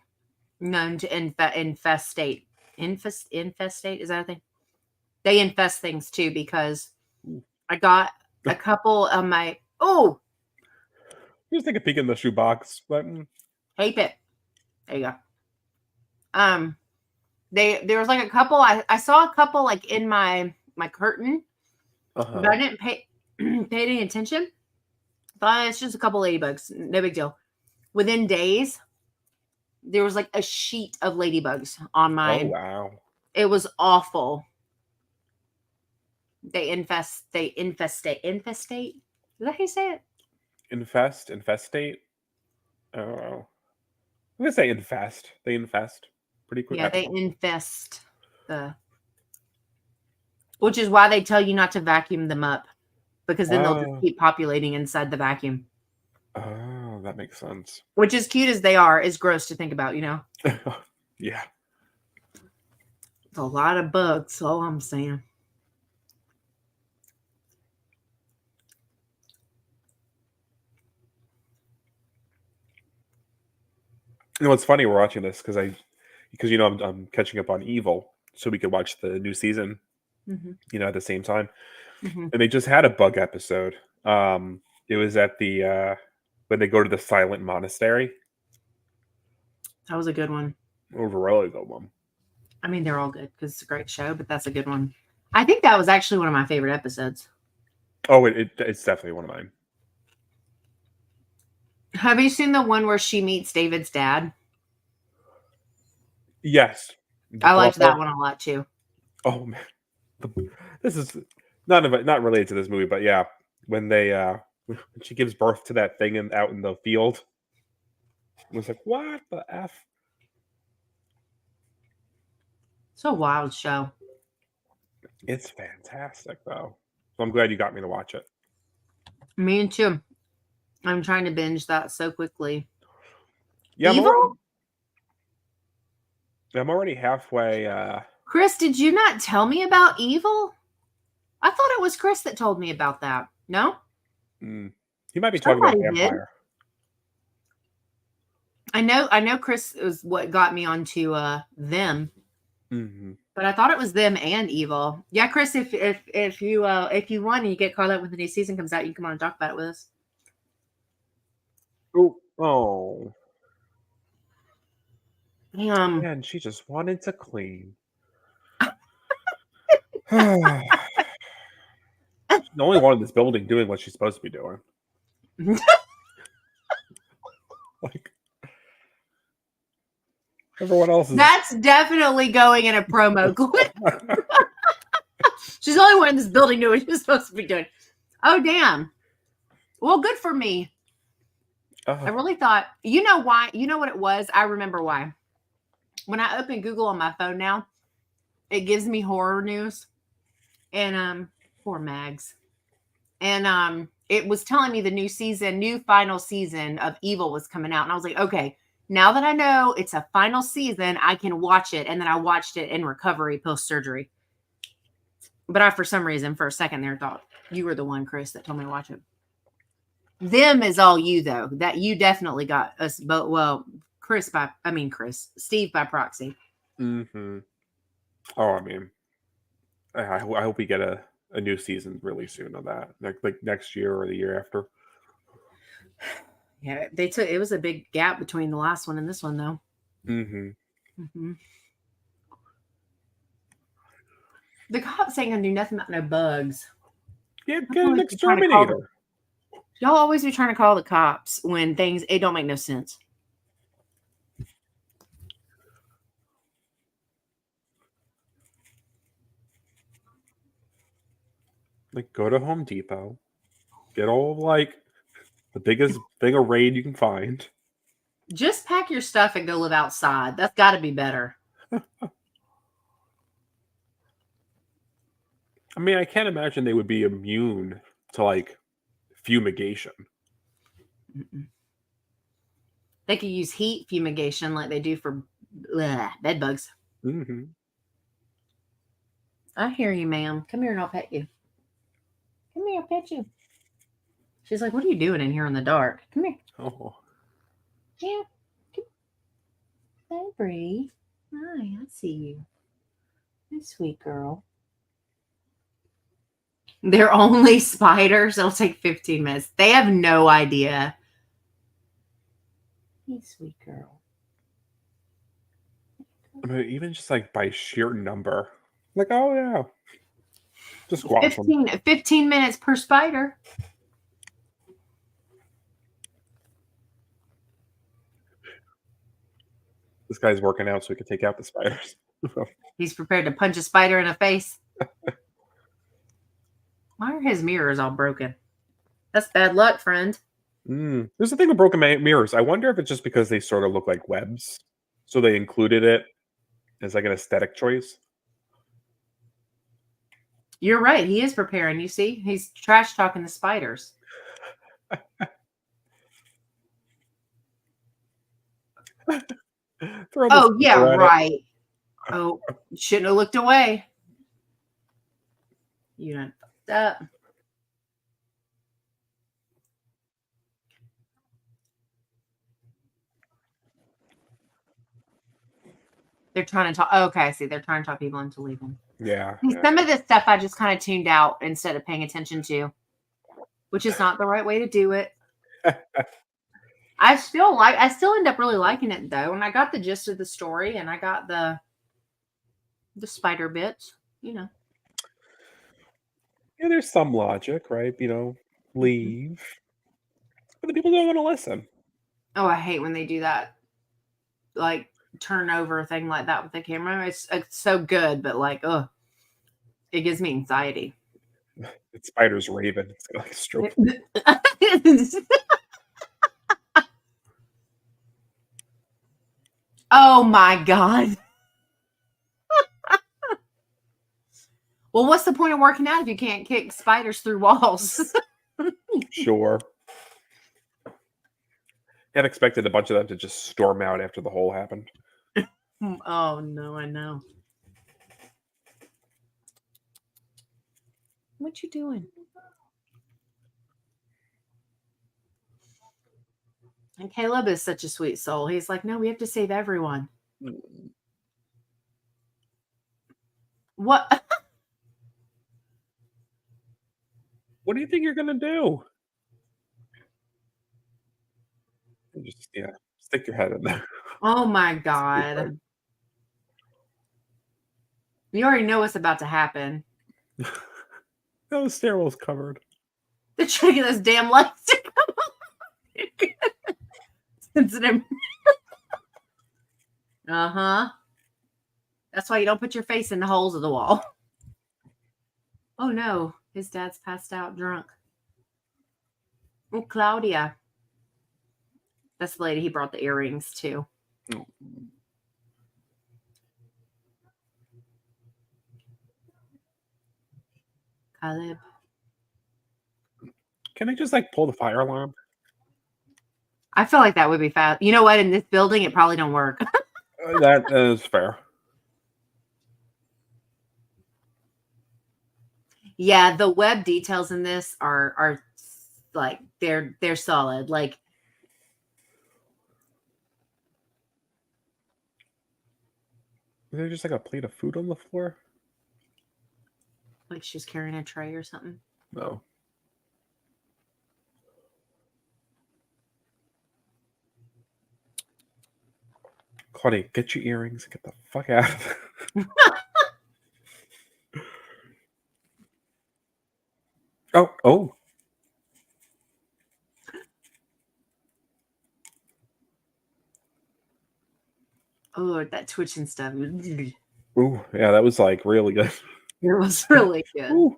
known to infestate. Infestate? Is that a thing? They infest things too because I got a couple of my Just take a peek in the shoebox. But Tape it. There you go. There was like a couple. I saw a couple like in my curtain, but I didn't pay any attention. But it's just a couple ladybugs. No big deal. Within days, there was like a sheet of ladybugs on my. Oh wow! It was awful. They infestate. Infestate. Is that how you say it? Infestate. Oh, I'm gonna say infest. They infest pretty quick. Yeah, they infest which is why they tell you not to vacuum them up, because then they'll just keep populating inside the vacuum. Oh, that makes sense. Which, as cute as they are, is gross to think about, you know? Yeah. It's a lot of bugs, all I'm saying. You know, it's funny we're watching this because I'm catching up on Evil, so we could watch the new season, at the same time. And they just had a bug episode. It was at the when they go to the silent monastery. That was a good one. It was a really good one. I mean, they're all good because it's a great show, but that's a good one. I think that was actually one of my favorite episodes. Oh, it's definitely one of mine. Have you seen the one where she meets David's dad? Yes. I liked that one a lot too. Oh man. This is not related to this movie, but yeah, when when she gives birth to that thing out in the field, it was like, what the F? It's a wild show. It's fantastic though. So I'm glad you got me to watch it. Me too. I'm trying to binge that so quickly. Yeah, Evil? I'm already halfway. Chris, did you not tell me about Evil? I thought it was Chris that told me about that. No? He might be talking about Somebody did. Vampire. I know Chris is what got me onto them. Mm-hmm. But I thought it was them and Evil. Yeah, Chris, if you want and you get caught up when the new season comes out, you can come on and talk about it with us. Oh. Damn. Man, she just wanted to clean. She's the only one in this building doing what she's supposed to be doing. Like everyone else is. That's definitely going in a promo clip. She's the only one in this building doing what she's supposed to be doing. Oh, damn. Well, good for me. I really thought, you know why? You know what it was? I remember why. When I open Google on my phone now, it gives me horror news and poor Mags. And it was telling me the new final season of Evil was coming out. And I was like, okay, now that I know it's a final season, I can watch it. And then I watched it in recovery post-surgery. But I, for some reason, for a second there, thought you were the one, Chris, that told me to watch it. Them is all you, though. That you definitely got us both. Well, Steve by proxy. Mm-hmm. Oh, I mean, I hope we get a new season really soon on that, like next year or the year after. Yeah, it was a big gap between the last one and this one, though. Mm-hmm. Mm-hmm. The cops ain't gonna do nothing about no bugs. Yeah, get an exterminator. Y'all always be trying to call the cops when it don't make no sense. Like, go to Home Depot, get all like the biggest thing of Raid you can find. Just pack your stuff and go live outside. That's got to be better. I mean, I can't imagine they would be immune to like fumigation. Mm-mm. They could use heat fumigation like they do for bed bugs. Mm-hmm. I hear you, ma'am. Come here and I'll pet you. Come here, I'll pet you. She's like, what are you doing in here in the dark? Come here. Oh. Yeah. Hey, Bree. Hi, I see you. Hey, sweet girl. They're only spiders. It'll take 15 minutes. They have no idea. Hey, sweet girl. I mean, even just like by sheer number. Like, oh yeah. Just squash 15 minutes per spider. This guy's working out so he can take out the spiders. He's prepared to punch a spider in the face. Why are his mirrors all broken? That's bad luck, friend. There's the thing with broken mirrors. I wonder if it's just because they sort of look like webs. So they included it as like an aesthetic choice. You're right. He is preparing. You see? He's trash talking the spiders. Oh, yeah, right. Oh, shouldn't have looked away. You done fucked up. They're trying to talk. Oh, okay, I see. They're trying to talk people into leaving. Yeah. Some of this stuff I just kind of tuned out instead of paying attention to, which is not the right way to do it. I still end up really liking it though, and I got the gist of the story, and I got the spider bits, you know. Yeah, there's some logic, right? You know, leave, but the people don't want to listen. Oh, I hate when they do that, like turnover thing like that with the camera. It's so good, but like, it gives me anxiety. It's spider's raven. It's got like a stroke. Oh my god. Well, what's the point of working out if you can't kick spiders through walls? Sure. Had expected a bunch of them to just storm out after the hole happened. Oh no, I know. What you doing? And Caleb is such a sweet soul. He's like, no, we have to save everyone. What? What do you think you're gonna do? Just stick your head in there. Oh my God. You already know what's about to happen. No, the stairwell's covered. They're trying to get those damn lights to come on. Sensitive. Uh-huh. That's why you don't put your face in the holes of the wall. Oh no, his dad's passed out drunk. Oh, Claudia. That's the lady he brought the earrings to. Oh. Caleb. Can I just pull the fire alarm? I feel like that would be fast. You know what? In this building, it probably don't work. That is fair. Yeah, the web details in this are like they're solid. Like Is there just a plate of food on the floor? like she's carrying a tray or something. No. Claudia, get your earrings and get the fuck out of there. Oh. Oh, that twitching stuff. Ooh, yeah, that was really good. It was really good. Ooh.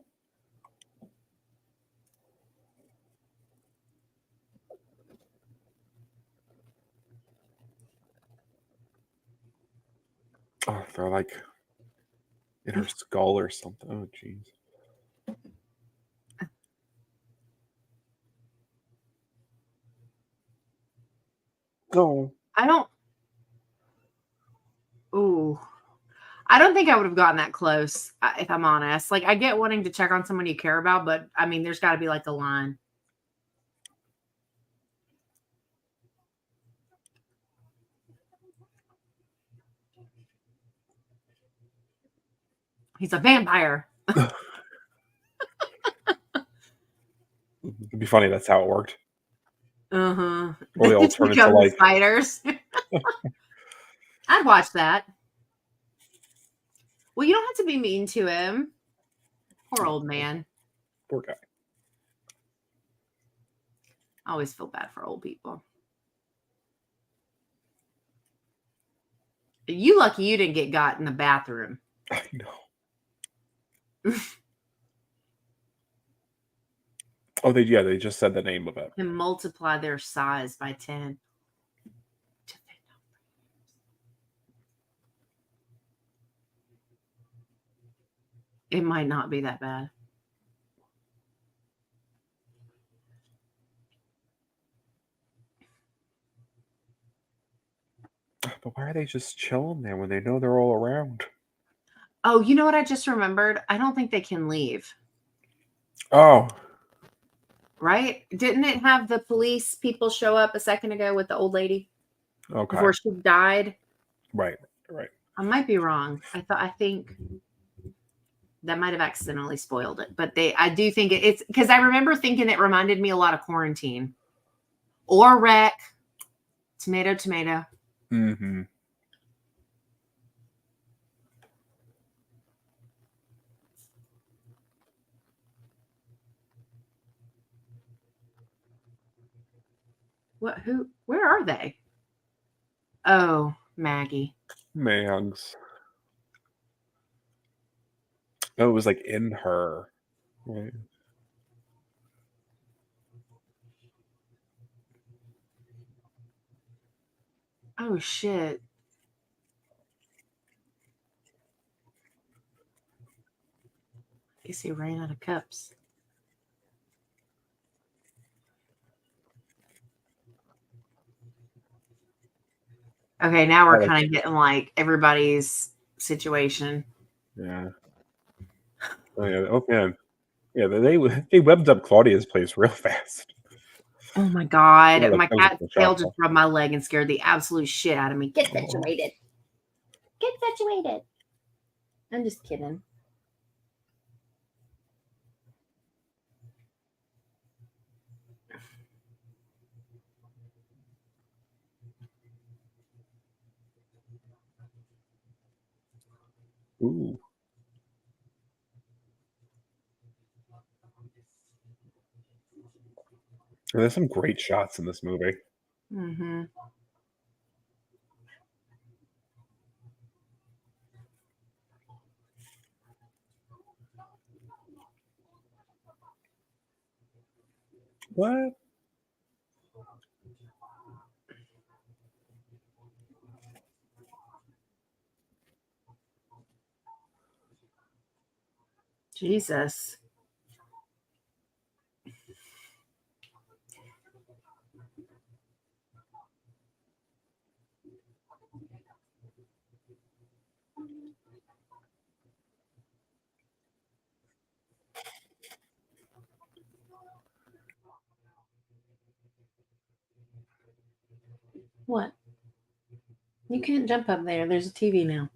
Oh, they're in her skull or something. Oh, jeez. No. I don't think I would have gotten that close, if I'm honest. Like, I get wanting to check on someone you care about, but I mean, there's got to be a line. He's a vampire. It'd be funny. That's how it worked. Uh-huh. Or they all turn into spiders. I'd watch that. Well, you don't have to be mean to him. Poor old man. Poor guy. I always feel bad for old people. You lucky you didn't get got in the bathroom. I know. Oh, they just said the name of it. And multiply their size by 10. It might not be that bad. But why are they just chilling there when they know they're all around? Oh, you know what I just remembered? I don't think they can leave. Oh. Right? Didn't it have the police people show up a second ago with the old lady? Okay. Before she died? Right. I might be wrong. I think that might have accidentally spoiled it. But I do think it's because I remember thinking it reminded me a lot of Quarantine. Or Wreck. Tomato. Mm-hmm. What? Who? Where are they? Oh, Maggie. Mags. No, it was in her. Right. Oh shit. guess he ran out of cups. Okay, now we're kind of getting like everybody's situation. Yeah. Oh, yeah. Oh, man. Yeah, they webbed up Claudia's place real fast. Oh my god. Oh, My cat's tail just rubbed my leg and scared the absolute shit out of me. Get situated. Get situated. I'm just kidding. Ooh. There's some great shots in this movie. Mm-hmm. What? Jesus. What? You can't jump up there. There's a TV now.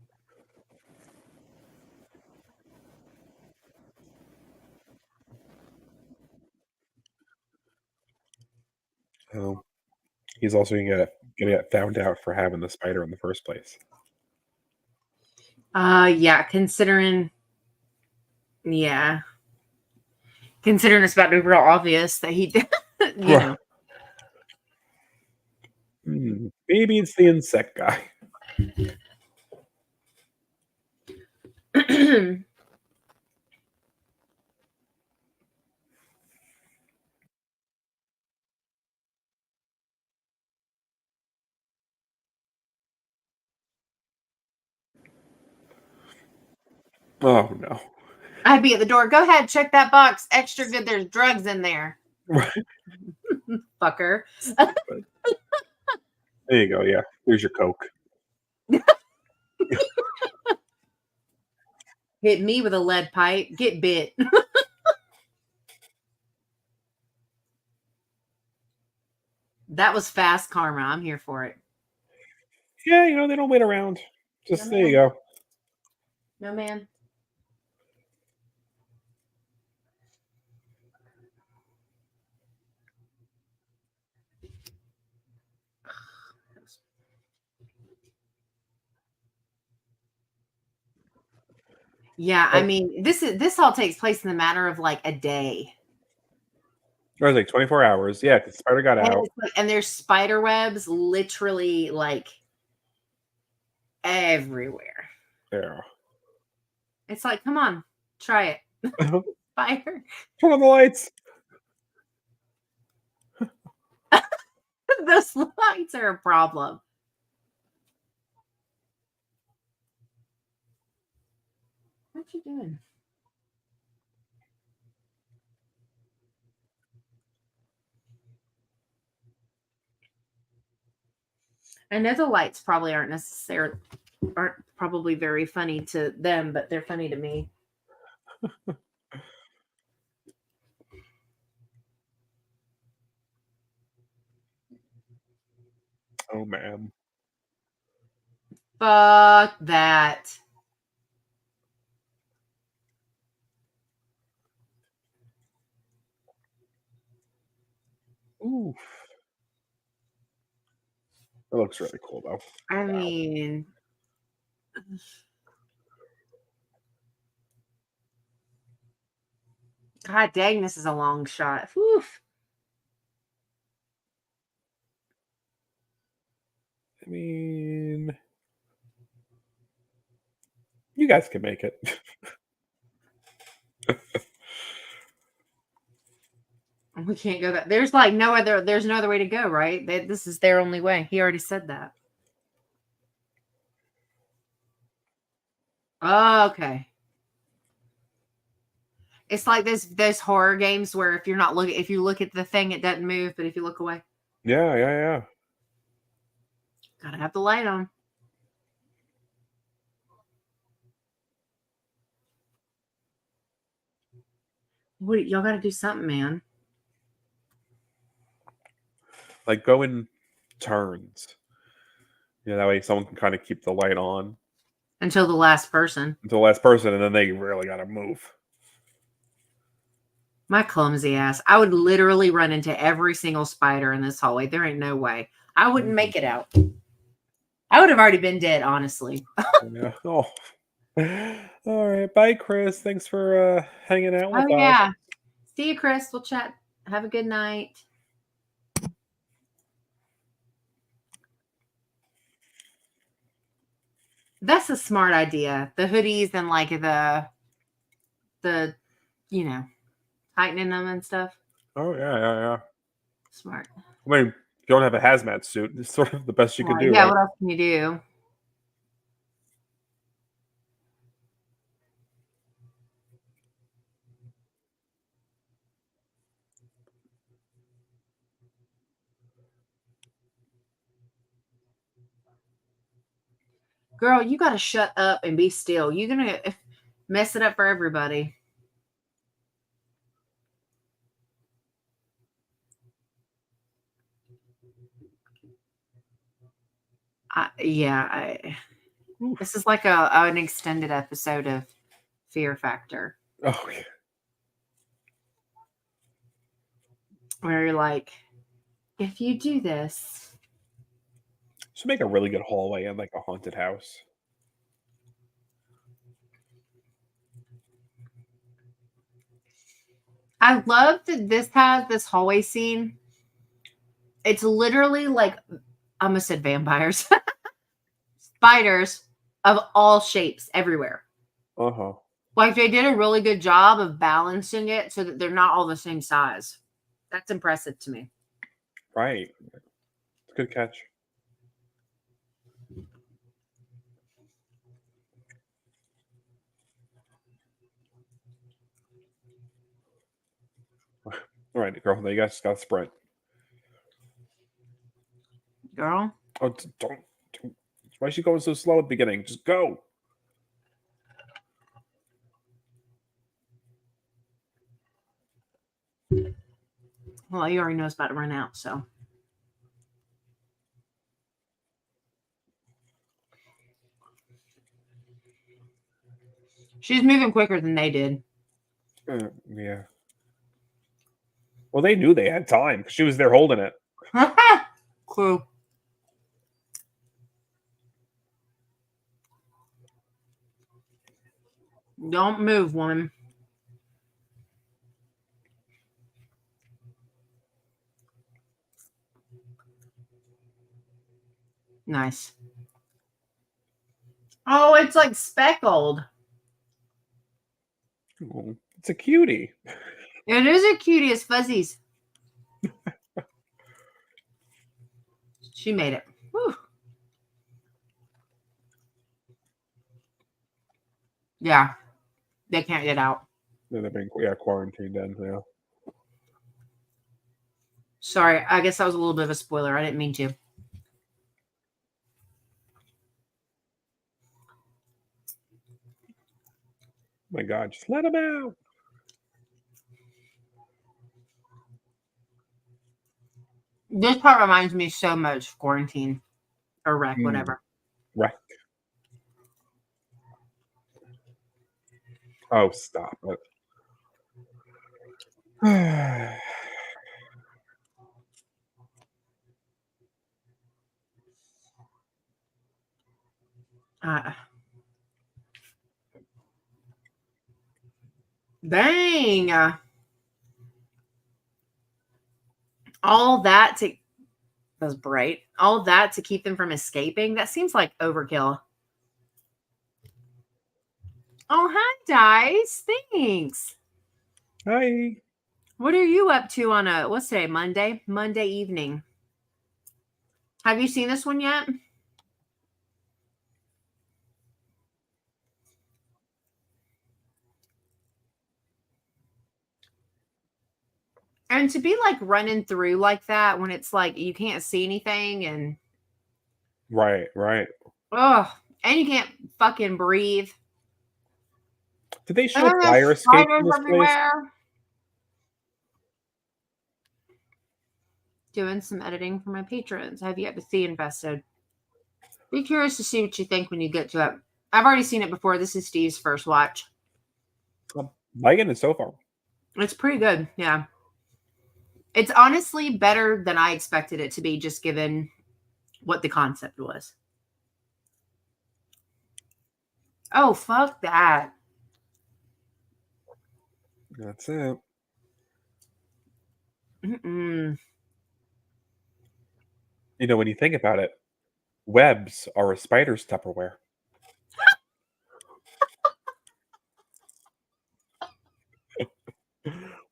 Oh, he's also gonna get found out for having the spider in the first place. Yeah, considering it's about to be real obvious that he did, you know. Maybe it's the insect guy. Oh no. I'd be at the door. Go ahead, check that box. Extra good. There's drugs in there. Right. Fucker. There you go. Yeah. Here's your Coke. Hit me with a lead pipe. Get bit. That was fast karma. I'm here for it. Yeah, they don't wait around. Just there you go. No, man. Yeah, I mean, this all takes place in the matter of like a day. It was like 24 hours. Yeah, because the spider got out. And there's spider webs literally like everywhere. Yeah. It's like, come on, try it. Spider. Turn on the lights. Those lights are a problem. What you doing? I know the lights probably aren't probably very funny to them, but they're funny to me. Oh man. Fuck that. Ooh. It looks really cool though. I mean, God dang, this is a long shot. Whew. I mean, you guys can make it. We can't go that. There's like there's no other way to go, right? This is their only way. He already said that. Oh, okay. It's like those horror games where if you look at the thing, it doesn't move, but if you look away, Yeah. gotta have the light on. What y'all gotta do something, man. Like go in turns. Yeah, that way someone can kind of keep the light on Until the last person. until the last person, and then they really gotta move. My clumsy ass. I would literally run into every single spider in this hallway. There ain't no way. I wouldn't make it out. I would have already been dead, honestly. Yeah. Oh. All right. Bye, Chris. Thanks for hanging out with Oh, us. yeah. See you, Chris. We'll chat. Have a good night. That's a smart idea. The hoodies and like the tightening them and stuff. Oh yeah. Smart. I mean, if you don't have a hazmat suit, it's sort of the best you can do, Yeah, right? what else can you do? Girl, you got to shut up and be still. You're going to mess it up for everybody. This is like an extended episode of Fear Factor. Oh yeah. Where you're like, if you do this. Should make a really good hallway in like a haunted house. I love that this has this hallway scene. It's literally like, I almost said vampires. Spiders of all shapes everywhere. Uh-huh. Like they did a really good job of balancing it so that they're not all the same size. That's impressive to me. Right. Good catch. All right, girl. Now you guys got to sprint. Girl. Oh, don't. Why is she going so slow at the beginning? Just go. Well, you already know it's about to run out, so. She's moving quicker than they did. Yeah. Well, they knew they had time because she was there holding it. Cool. Don't move, woman. Nice. Oh, it's like speckled. Oh, it's a cutie. It is a cutie as fuzzies. She made it. Whew. Yeah. They can't get out. They're being quarantined in. Yeah. Sorry, I guess that was a little bit of a spoiler. I didn't mean to. Oh my God, just let them out. This part reminds me so much of Quarantine or Wreck, whatever. Wreck. Oh, stop it. Dang. All that to that's bright. All that to keep them from escaping. That seems like overkill. Oh, hi, Dice. Thanks. Hi. What are you up to on what's today? Monday? Monday evening. Have you seen this one yet? And to be like running through like that when it's like you can't see anything and Right. and you can't fucking breathe. Did they show And there's fire escapes in spiders this place? everywhere. Doing some editing for my patrons. I've yet to see Infested. Be curious to see what you think when you get to it. I've already seen it before. This is Steve's first watch. I'm liking it so far. It's pretty good. Yeah. It's honestly better than I expected it to be, just given what the concept was. Oh, fuck that. That's it. Mm-mm. You know, when you think about it, webs are a spider's Tupperware.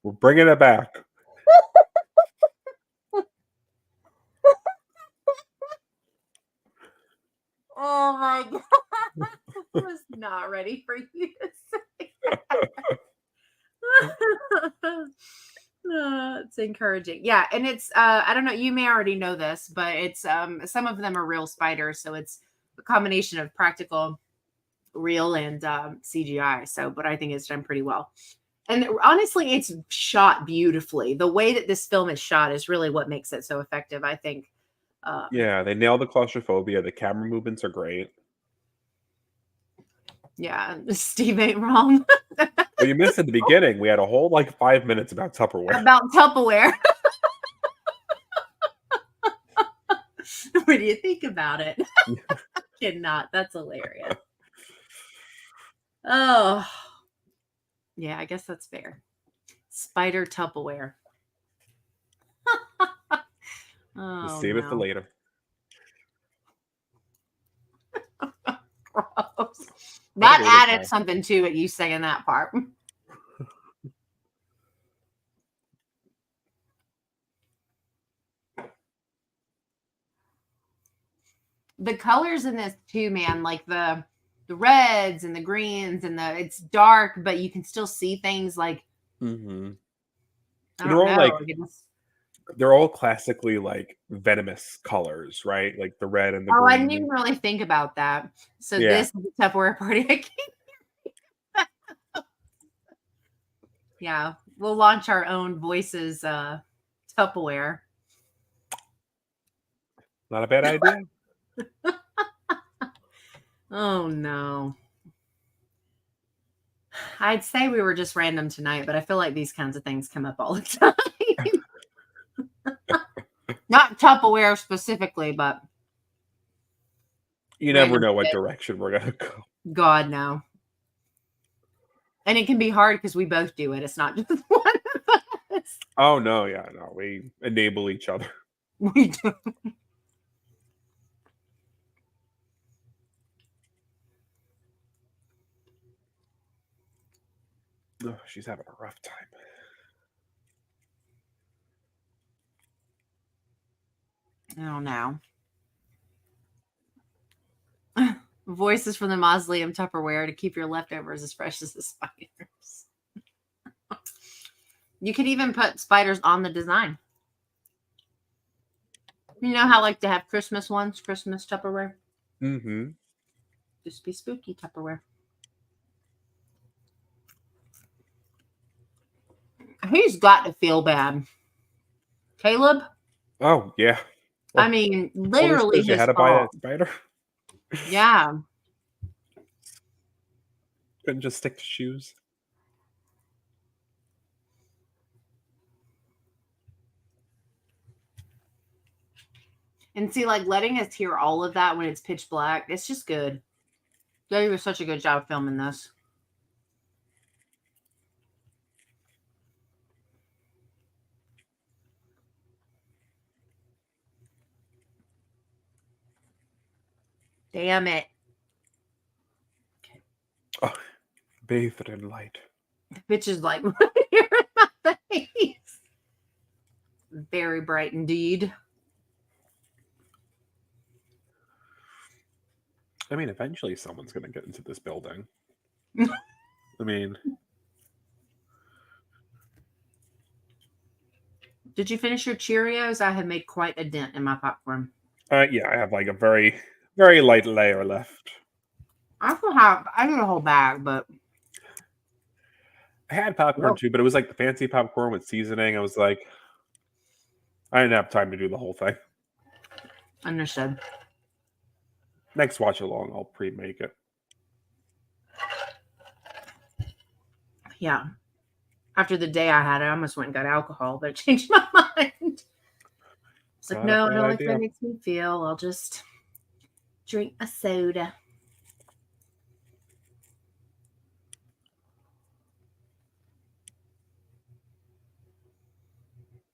We're bringing it back. Oh my god. I was not ready for you to say that. It's encouraging. Yeah, and it's I don't know, you may already know this, but it's some of them are real spiders, so it's a combination of practical, real, and CGI. So, but I think it's done pretty well. And honestly, it's shot beautifully. The way that this film is shot is really what makes it so effective, I think. Yeah, they nailed the claustrophobia. The camera movements are great. Yeah, Steve ain't wrong. Well, you missed at the beginning. We had a whole 5 minutes about Tupperware. About Tupperware. What do you think about it? Cannot. That's hilarious. Oh, yeah, I guess that's fair. Spider Tupperware. Oh, Save it for no. later. Gross. That Later, added guys. something to it, you saying that part. The colors in this too, man, like the reds and the greens and it's dark, but you can still see things like Mm-hmm. I They're don't all know. they're all classically venomous colors, right? Like the red and the Oh, I green. didn't even really think about that. So Yeah. this is a Tupperware party. Yeah, we'll launch our own voices Tupperware. Not a bad idea. Oh no. I'd say we were just random tonight, but I feel like these kinds of things come up all the time. Not Tupperware specifically, but You never know what direction we're gonna go. God, no. And it can be hard because we both do it. It's not just one of us. Oh no, yeah, no. We enable each other. We do. Oh, she's having a rough time. Oh no. Voices from the mausoleum Tupperware to keep your leftovers as fresh as the spiders. You could even put spiders on the design. You know how to have Christmas ones, Christmas Tupperware? Mm-hmm. Just be spooky Tupperware. Who's got to feel bad? Caleb? Oh yeah. Well, I mean, literally you had to buy that spider. Yeah. Couldn't just stick to shoes. And see, letting us hear all of that when it's pitch black, it's just good. They did such a good job filming this. Damn it. Oh, bathed in light. The bitch is right here in my face. Very bright indeed. I mean, eventually someone's going to get into this building. I mean... Did you finish your Cheerios? I have made quite a dent in my popcorn. Yeah, I have like a very, very light layer left. I did a whole bag, but I had popcorn too, but it was like the fancy popcorn with seasoning. I was like, I didn't have time to do the whole thing. Understood. Next watch along, I'll pre-make it. Yeah. After the day I had, I almost went and got alcohol, but I changed my mind. It's like, no, I don't like the way it makes me feel. I'll just drink a soda.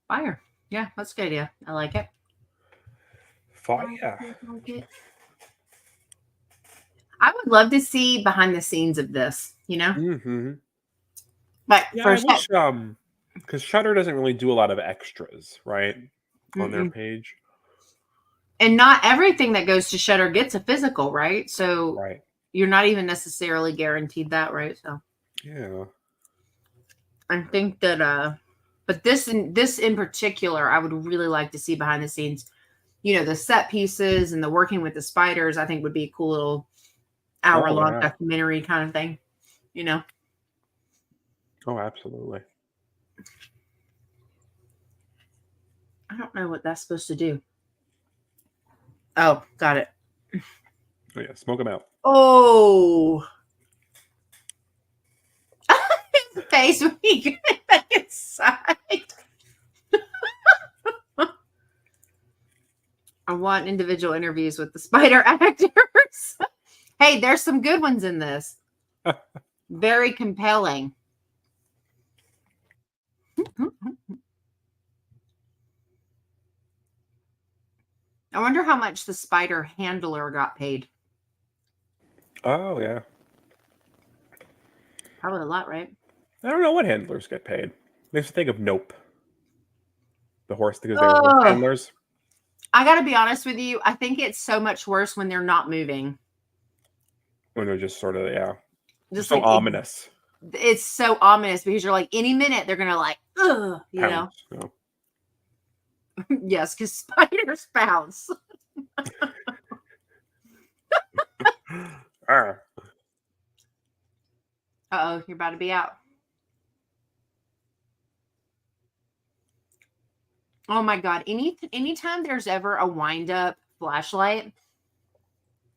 Fire. Yeah, that's a good idea. I like it. Fire. I would love to see behind the scenes of this, you know? Mm-hmm. But yeah, first, I wish, because Shudder doesn't really do a lot of extras, right? On their page. And not everything that goes to Shudder gets a physical, right? So you're not even necessarily guaranteed that, right? So yeah. I think that but this in particular, I would really like to see behind the scenes, you know, the set pieces and the working with the spiders, I think would be a cool little hour-long documentary kind of thing, you know? Oh, absolutely. I don't know what that's supposed to do. Oh, got it. Oh, yeah, smoke them out. Oh. His face when he got back inside. I want individual interviews with the spider actors. Hey, there's some good ones in this. Very compelling. I wonder how much the spider handler got paid. Oh, yeah. Probably a lot, right? I don't know what handlers get paid. Makes me think of Nope. The horse, because they were handlers. I got to be honest with you. I think it's so much worse when they're not moving. When they're just sort of, just so like ominous. It's so ominous because you're like, any minute they're going to like, ugh, you pounce, know? Yes, because spiders pounce. Uh-oh, you're about to be out. Oh my God. Anytime there's ever a wind-up flashlight,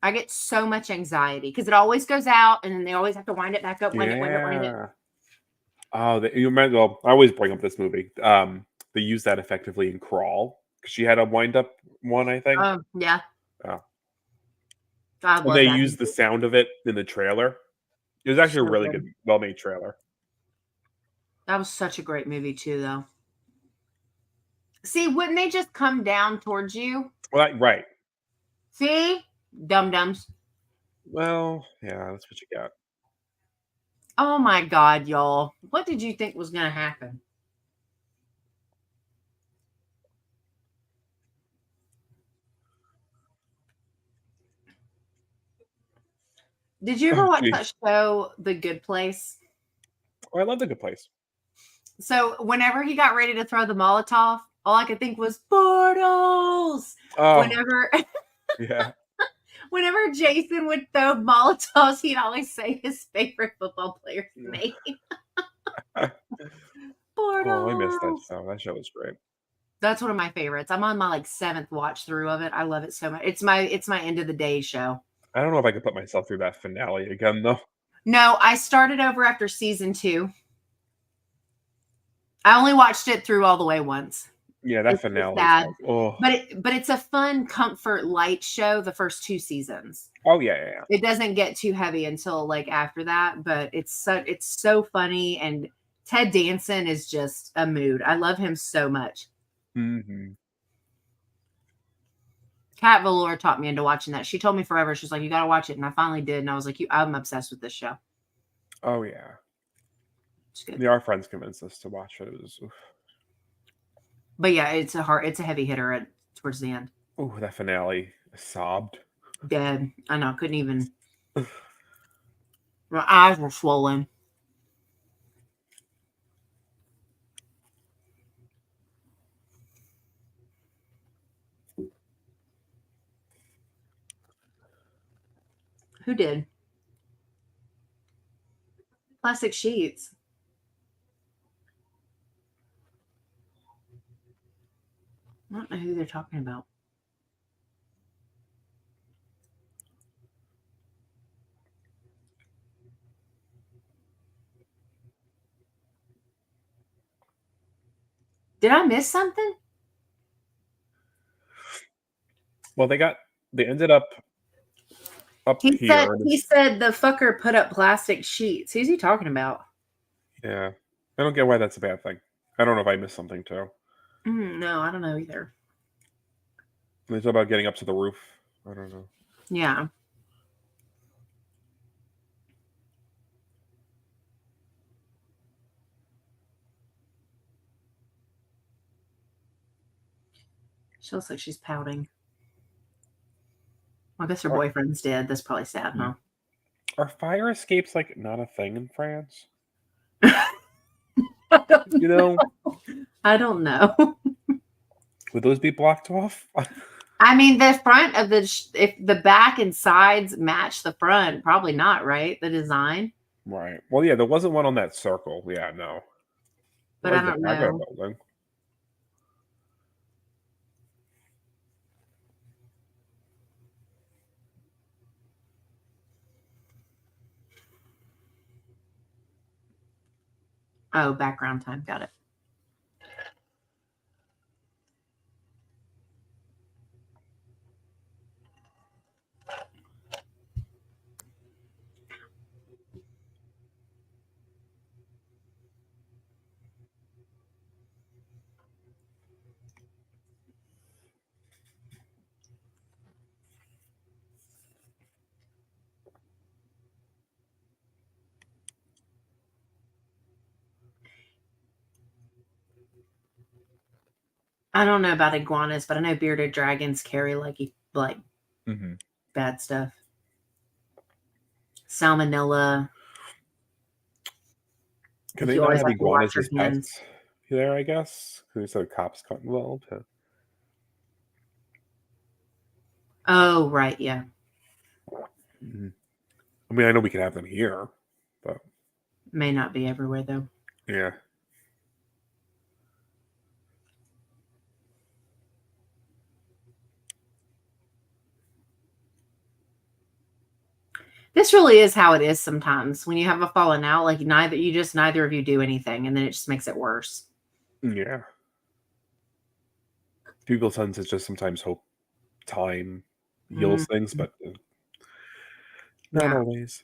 I get so much anxiety because it always goes out and then they always have to wind it back up, wind it. Oh, you might well. I always bring up this movie. They use that effectively in Crawl because she had a wind-up one, I think. Yeah. Oh. God, they used the sound of it in the trailer. It was actually a really good, well-made trailer. That was such a great movie too, though. See, wouldn't they just come down towards you? Well, right. See? Dum-dums. Well, yeah, that's what you got. Oh my God, y'all. What did you think was going to happen? Did you ever watch that show, The Good Place? Oh, I love The Good Place. So whenever he got ready to throw the Molotov, all I could think was portals. Whenever whenever Jason would throw Molotovs, he'd always say his favorite football player's name. Portals. Oh, I missed that show. That show was great. That's one of my favorites. I'm on my 7th watch through of it. I love it so much. It's my end of the day show. I don't know if I could put myself through that finale again, though. No, I started over after season 2. I only watched it through all the way once. Yeah, that finale. Like, but it's a fun comfort light show. The first 2 seasons. Oh yeah. It doesn't get too heavy until after that, but it's so funny, and Ted Danson is just a mood. I love him so much. Mm-hmm. Kat Valor taught me into watching that. She told me forever. She's like, you got to watch it. And I finally did. And I was like, I'm obsessed with this show. Oh, yeah. It's good. Our friends convinced us to watch it. But yeah, it's a heavy hitter towards the end. Oh, that finale. I sobbed. Dead. I know. Couldn't even. My eyes were swollen. Who did? Plastic sheets. I don't know who they're talking about. Did I miss something? Well, they ended up here. He said the fucker put up plastic sheets. Who's he talking about? Yeah. I don't get why that's a bad thing. I don't know if I missed something too. No, I don't know either. It's about getting up to the roof. I don't know. Yeah. She looks like she's pouting. Well, I guess her boyfriend's dead. That's probably sad, huh? Are fire escapes like not a thing in France? You know? I don't know. Would those be blocked off? I mean, the front of if the back and sides match the front, probably not, right? The design. Right. Well, yeah, there wasn't one on that circle. Yeah, no. But I don't know. Building. Oh, background time. Got it. I don't know about iguanas, but I know bearded dragons carry like bad stuff. Salmonella. Can they not have iguanas as pets there, I guess? Because the cops got involved. Huh? Oh, right, yeah. Mm-hmm. I mean, I know we can have them here, but... May not be everywhere, though. Yeah. This really is how it is sometimes. When you have a falling out, like neither of you do anything, and then it just makes it worse. Yeah. People tend to just sometimes hope time heals things, but not always.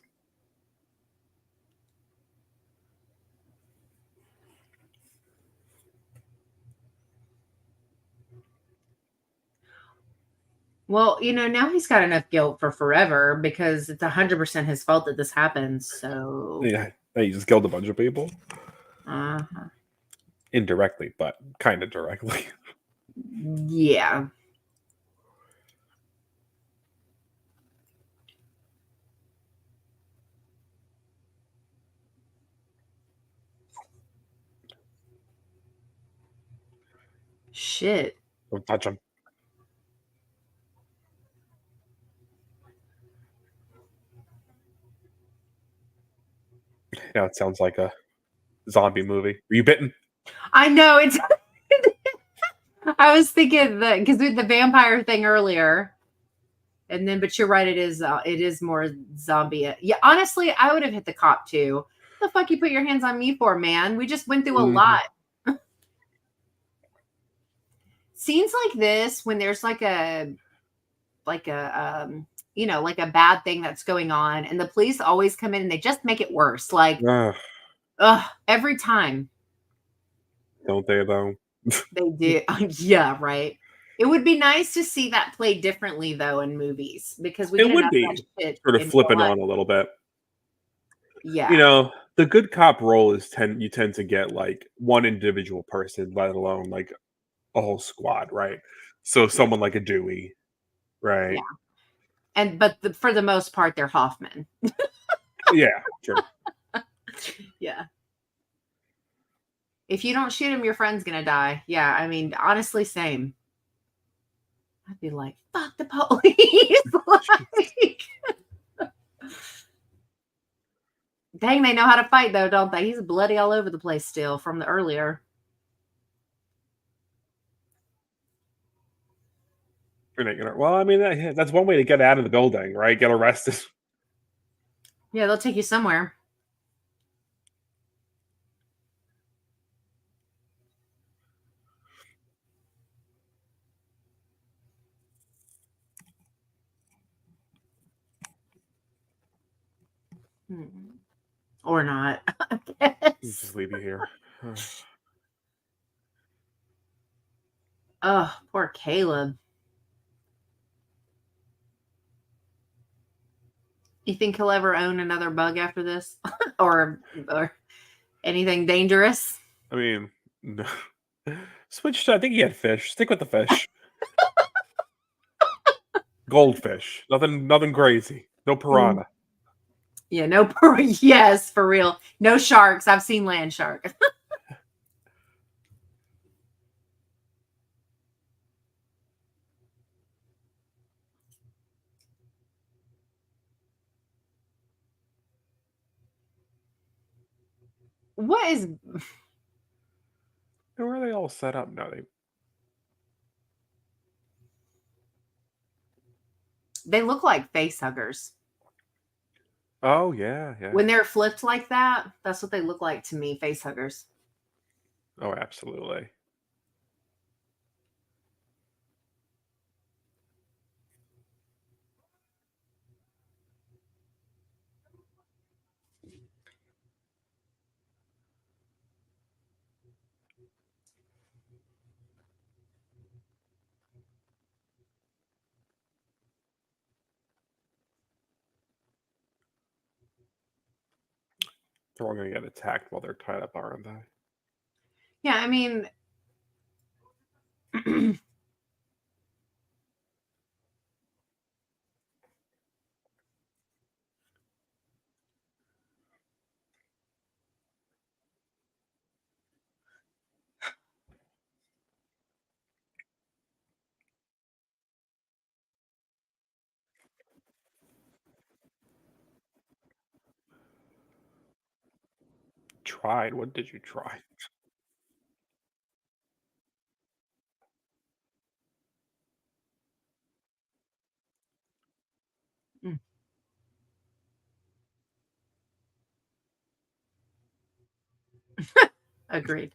Well, now he's got enough guilt for forever because it's 100% his fault that this happens. So yeah, he just killed a bunch of people. Uh-huh. Indirectly, but kind of directly. Yeah. Shit. Don't touch him. Yeah, it sounds like a zombie movie. Were you bitten? I know it's. I was thinking that because we had the vampire thing earlier, and then, but you're right. It is more zombie. Yeah, honestly, I would have hit the cop too. What the fuck you put your hands on me for, man? We just went through a lot. Scenes like this, when there's like a bad thing that's going on, and the police always come in and they just make it worse. Like, every time. Don't they though? They do. Yeah, right. It would be nice to see that played differently though in movies because we would be sort of flipping on a little bit. Yeah. The good cop role is you tend to get like one individual person, let alone like a whole squad, right? So someone like a Dewey, right? Yeah. But for the most part, they're Hoffman. Yeah, true. Yeah. If you don't shoot him, your friend's gonna die. Yeah, I mean, honestly, same. I'd be like, fuck the police. Dang, they know how to fight though, don't they? He's bloody all over the place still from the earlier. Well, I mean, that's one way to get out of the building, right? Get arrested. Yeah, they'll take you somewhere. Or not, I guess. Just leave you here. Oh, poor Caleb. You think he'll ever own another bug after this? or anything dangerous? I mean, no. Switch to, I think he had fish. Stick with the fish. Goldfish. Nothing crazy. No piranha. Yeah, no, yes, for real. No sharks. I've seen land shark. What is? Where are they all set up now? They look like face huggers. Oh yeah, yeah. When they're flipped like that, that's what they look like to me, face huggers. Oh, absolutely. They're all gonna get attacked while they're tied up, aren't they? Yeah, I mean, Tried? What did you try? agreed.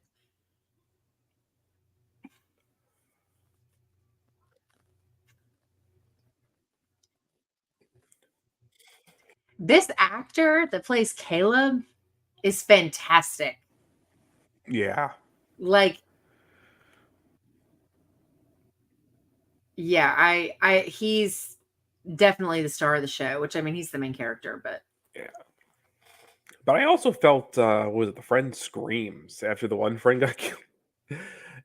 This actor that plays Caleb is fantastic. Yeah. Like, yeah, he's definitely the star of the show, which I mean, he's the main character, but Yeah. But I also felt, what was it, the friend screams after the one friend got killed.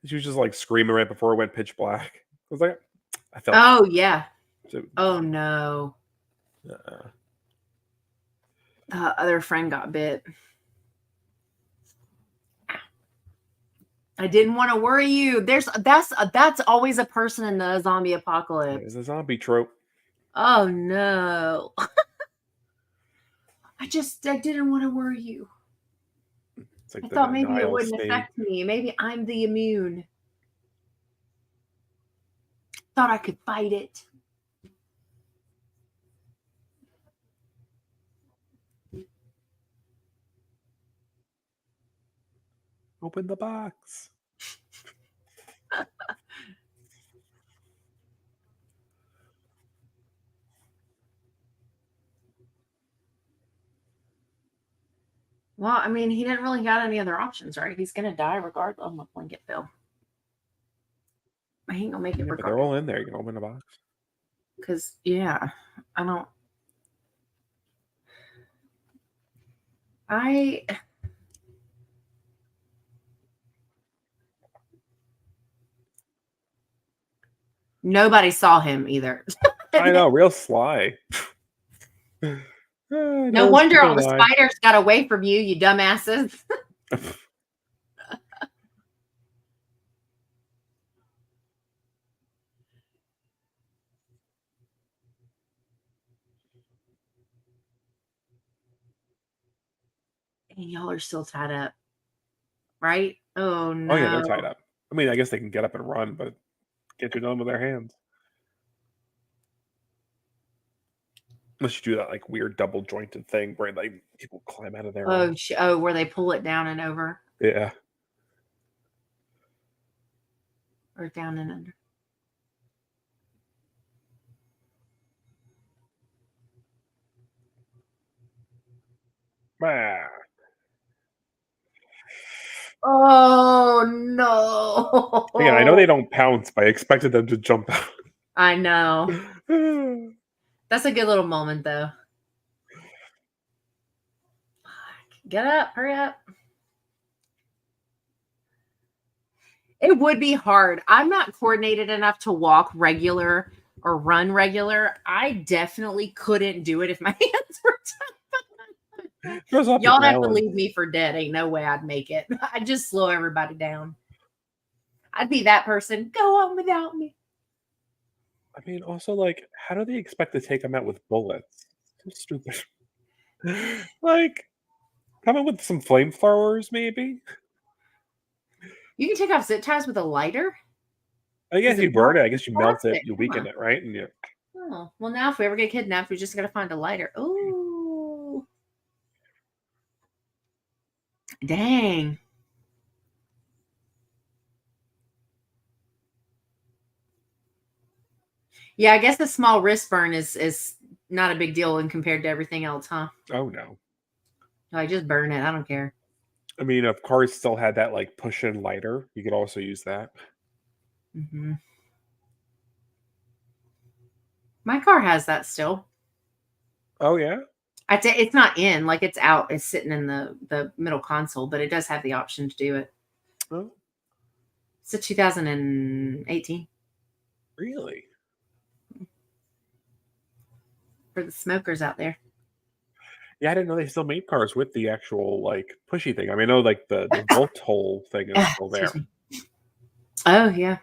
She was just like screaming right before it went pitch black. I was like, I felt. oh yeah. So, Oh no. uh, The other friend got bit. I didn't want to worry you. That's always a person in the zombie apocalypse. there's a zombie trope. Oh no. I didn't want to worry you. It's like I the thought maybe it denial wouldn't state. affect me. Maybe I'm the immune. Thought I could fight it. Open the box. Well, I mean, he didn't really got any other options, right? He's gonna die regardless. I'm a blanket Phil. I ain't gonna make it Yeah, but they're regardless. all in there. You can open the box. Because yeah, I don't. I nobody saw him either. I know, real sly. No wonder all the spiders got away from you, you dumbasses. And y'all are still tied up, right? Oh Oh yeah, they're no. tied up. I mean, I guess they can get up and run, but can't do nothing with their hands. Unless you do that like weird double jointed thing where like people climb out of there. Oh, where they pull it down and over Yeah. or down and under. Ah. Oh no. Again, I know they don't pounce, but I expected them to jump out. I know. That's a good little moment though. Get up, hurry up. It would be hard. I'm not coordinated enough to walk regular or run regular. I definitely couldn't do it if my hands were tied. Throws off your Y'all have to balance. leave me for dead. Ain't no way I'd make it. I'd just slow everybody down. I'd be that person. Go on without me. I mean, also, like, how do they expect to take them out with bullets? So stupid. Like, come in with some flamethrowers, maybe? You can take off zip ties with a lighter. I guess you burn it. I guess you melt it. Plastic. You Come weaken on. it, right? And you. Oh, well, now if we ever get kidnapped, we just got to find a lighter. Ooh. Dang. Yeah, I guess the small wrist burn is not a big deal when compared to everything else, huh? Oh no. Like just burn it. I don't care. I mean, if cars still had that like push-in lighter, you could also use that. Mm-hmm. My car has that still. Oh yeah. I'd say it's not in, like it's out. It's sitting in the middle console, but it does have the option to do it. Oh, It's a 2018 really? for the smokers out there. Yeah, I didn't know they still made cars with the actual like pushy thing. I mean, I know like the bolt hole thing is still there. Excuse me. Oh yeah.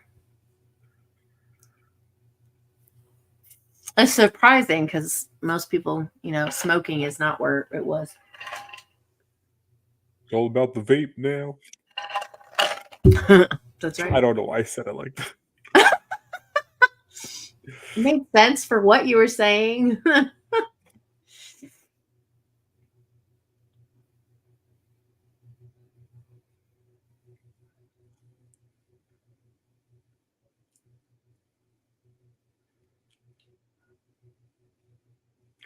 It's surprising because most people, smoking is not where it was. It's all about the vape now. That's I right. don't know why I said it like that. It made sense for what you were saying.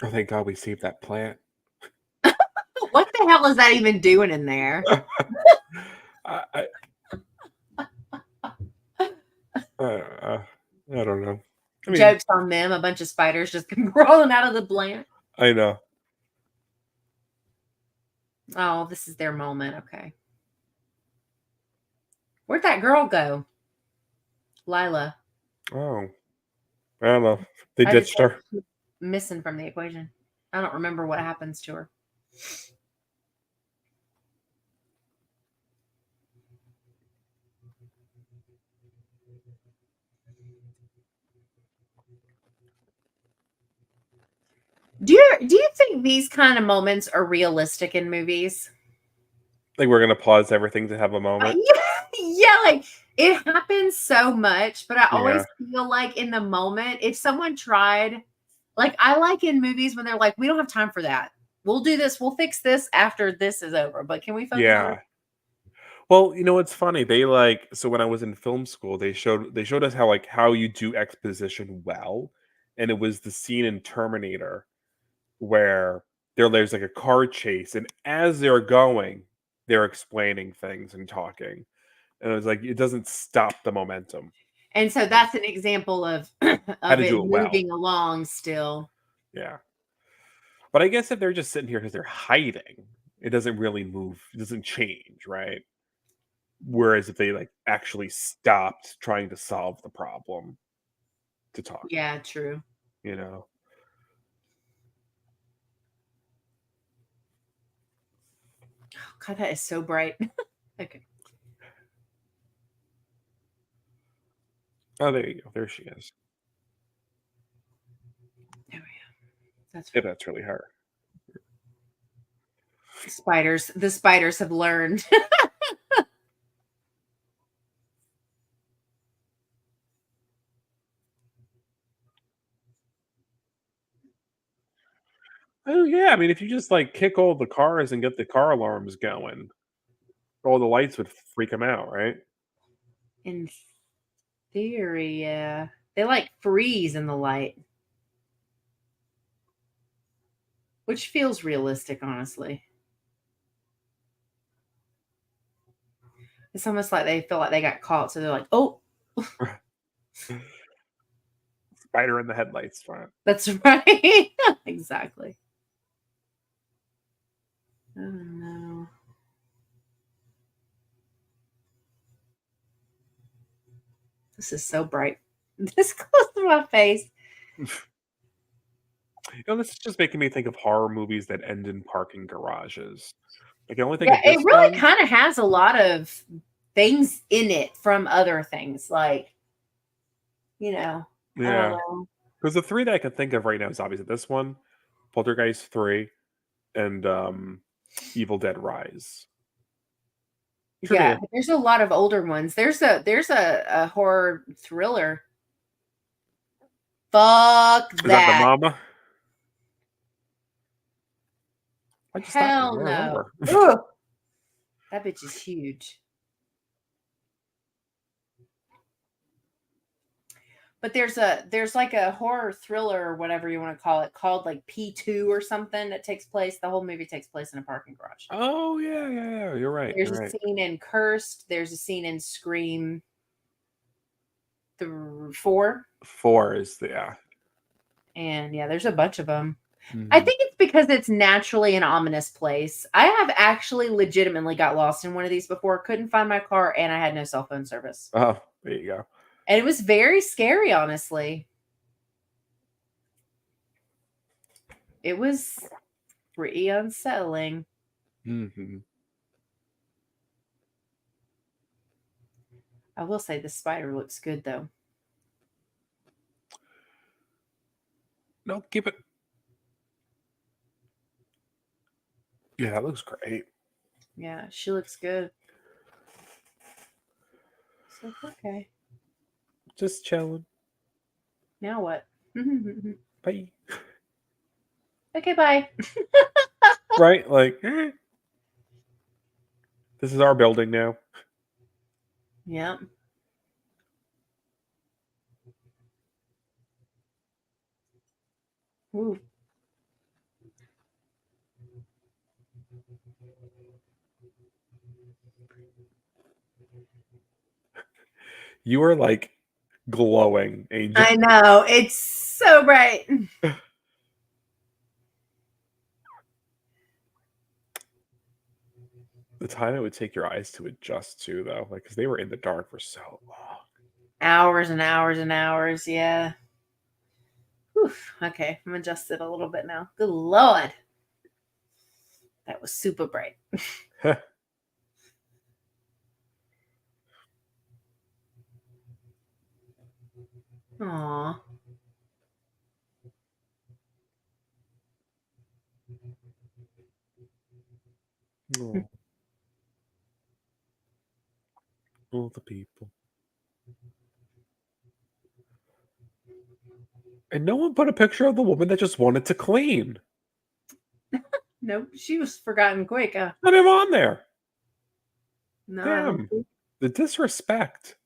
Oh, thank God we saved that plant. What the hell is that even doing in there? I, I don't know. I mean, Jokes on them. A bunch of spiders just come crawling out of the plant. I know. Oh, this is their moment. Okay. Where'd that girl go? Lila. Oh, I don't know. They I just ditched her. keep missing from the equation. I don't remember what happens to her. Do you think these kind of moments are realistic in movies? Like we're gonna pause everything to have a moment. Yeah, like it happens so much, but I always Yeah. feel like in the moment, if someone tried, like I like in movies when they're like, we don't have time for that. We'll do this, we'll fix this after this is over. But can we focus on Yeah. Well, you know what's funny? They like so when I was in film school, they showed us how you do exposition well, and it was the scene in Terminator where there's like a car chase, and as they're going, they're explaining things and talking, and it was like it doesn't stop the momentum. And so that's an example of How of to it do it well. moving along still. Yeah. But I guess if they're just sitting here because they're hiding, it doesn't really move. It doesn't change, right? Whereas if they like actually stopped trying to solve the problem to talk, Yeah, true. you know. God, that is so bright. Okay. Oh, there you go. There she is. There we go. That's If that's really her. The spiders have learned. Oh yeah, I mean, if you just like kick all the cars and get the car alarms going, all the lights would freak them out, right? In theory, yeah. They like freeze in the light, which feels realistic, honestly. It's almost like they feel like they got caught, so they're like, "Oh, Spider in the headlights, fine. that's right." Exactly. Oh no. This is so bright. This close to my face. This is just making me think of horror movies that end in parking garages. I can only think Yeah, of it this really one. kind of has a lot of things in it from other things. Like, I don't Yeah, know. because the three that I can think of right now is obviously this one, Poltergeist 3, and Evil Dead Rise. For Yeah, me, but there's a lot of older ones. There's a horror thriller. Fuck is that the that. Mama? I just thought Hell I don't no. remember. Ugh. That bitch is huge. But there's like a horror thriller or whatever you want to call it, called like P2 or something, that takes place. The whole movie takes place in a parking garage. Oh yeah. You're right. There's You're a right. scene in Cursed. There's a scene in Scream 4. 4 is the yeah. And yeah, there's a bunch of them. I Mhm. think it's because it's naturally an ominous place. I have actually legitimately got lost in one of these before, couldn't find my car, and I had no cell phone service. Oh, there you go. And it was very scary, honestly. It was pretty unsettling. Hmm. I will say the spider looks good though. No, keep it. Yeah, that looks great. Yeah, she looks good. So okay. Just chilling. Now what? Bye. Okay, bye. Right? Like, this is our building now. Yeah. Ooh. You are like glowing, Angel. I know. It's so bright. The time it would take your eyes to adjust to, though, like, because they were in the dark for so long. Hours and hours and hours. Yeah. Whew. Okay, I'm adjusted a little bit now. Good Lord. That was super bright. Aw. Oh, all the people. And no one put a picture of the woman that just wanted to clean. Nope, she was forgotten quick. Not even on there. No, I don't Damn. think. The disrespect.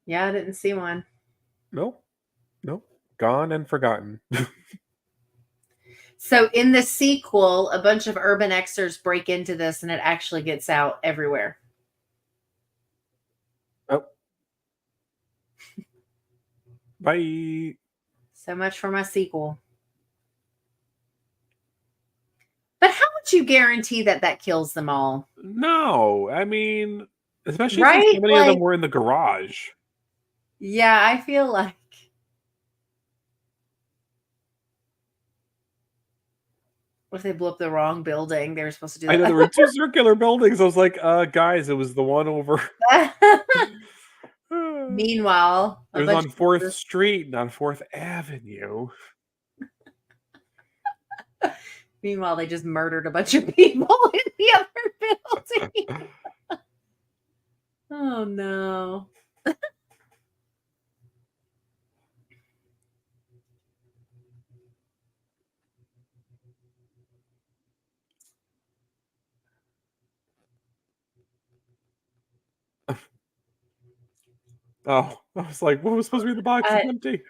Yeah, I didn't see one. Nope. Nope. Gone and forgotten. So in the sequel, a bunch of urban Xers break into this and it actually gets out everywhere. Oh. Bye. So much for my sequel. But how would you guarantee that that kills them all? No, I mean, especially since Right? so many of them Like, were in the garage. yeah, I feel like. What if they blew up the wrong building? They were supposed to do I know there were that. two circular buildings. I was like, guys, it was the one over. Meanwhile, It a was bunch on of 4th Street, not 4th Avenue. Meanwhile, they just murdered a bunch of people in the other building. Oh no. Oh, I was like, what was supposed to be in the box? It's empty.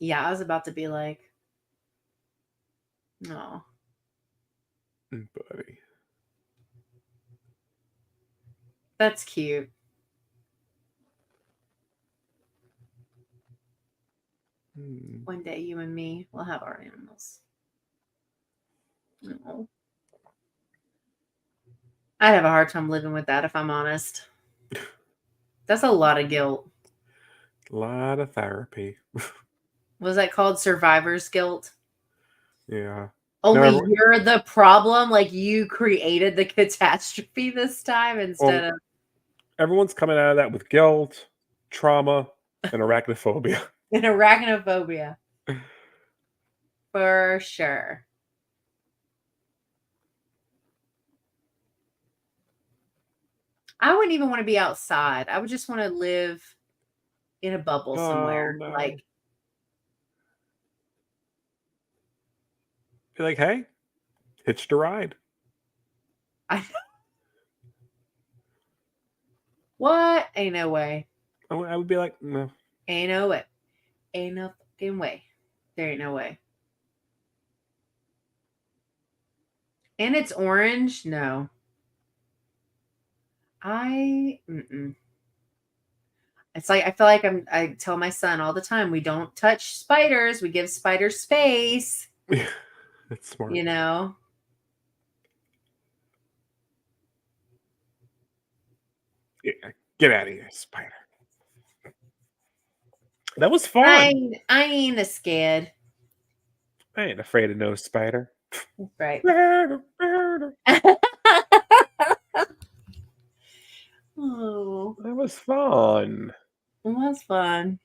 Yeah, I was about to be like, no. Buddy. That's cute. One day you and me will have our animals. No. I'd have a hard time living with that if I'm honest. That's a lot of guilt. A lot of therapy. Was that called survivor's guilt? Yeah. Only you're the problem. Like you created the catastrophe this time instead of. Everyone's coming out of that with guilt, trauma, and arachnophobia. And arachnophobia. For sure. I wouldn't even want to be outside. I would just want to live in a bubble somewhere. No. Like, be like, hey, hitched a ride. What? Ain't no way. I would be like, no. Ain't no way. Ain't no fucking way. There ain't no way. And it's orange? No. It's like I feel like I tell my son all the time, we don't touch spiders, we give spiders space. That's smart. You know? Yeah, get out of here, spider. That was fun. I ain't scared. I ain't afraid of no spider. Right. Oh, that was fun. It was fun.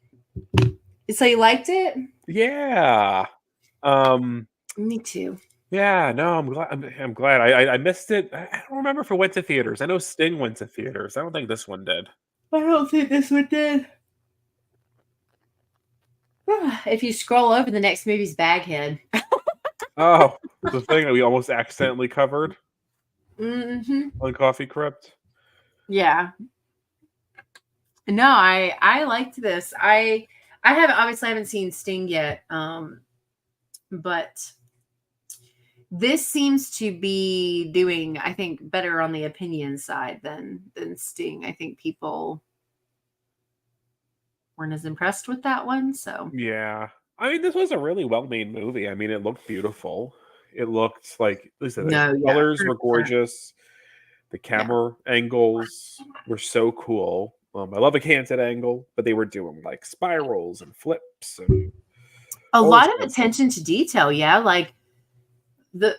So you liked it? Yeah. Me too. Yeah, no, I'm glad. I missed it. I don't remember if it went to theaters. I know Sting went to theaters. I don't think this one did. I don't think this one did. If you scroll over, the next movie's Baghead. Oh, the thing that we almost accidentally covered on Coffee Crypt. Yeah. No, I liked this. I haven't seen Sting yet, but this seems to be doing, I think, better on the opinion side than Sting. I think people weren't as impressed with that one. So yeah, I mean, this was a really well-made movie. I mean, it looked beautiful. It looked like, listen, the colors were gorgeous. The camera angles were so cool. I love a canted angle, but they were doing like spirals and flips and a lot of attention to detail. Yeah, like the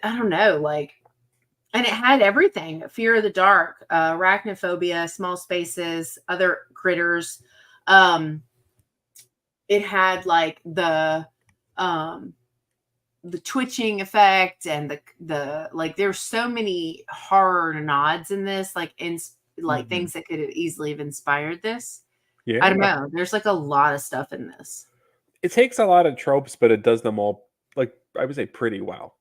I don't know, like, and it had everything: fear of the dark, arachnophobia, small spaces, other critters. It had like the twitching effect and the like. There's so many horror nods in this, like things that could have easily have inspired this. Yeah, I don't know. There's like a lot of stuff in this. It takes a lot of tropes, but it does them all, like, I would say, pretty well.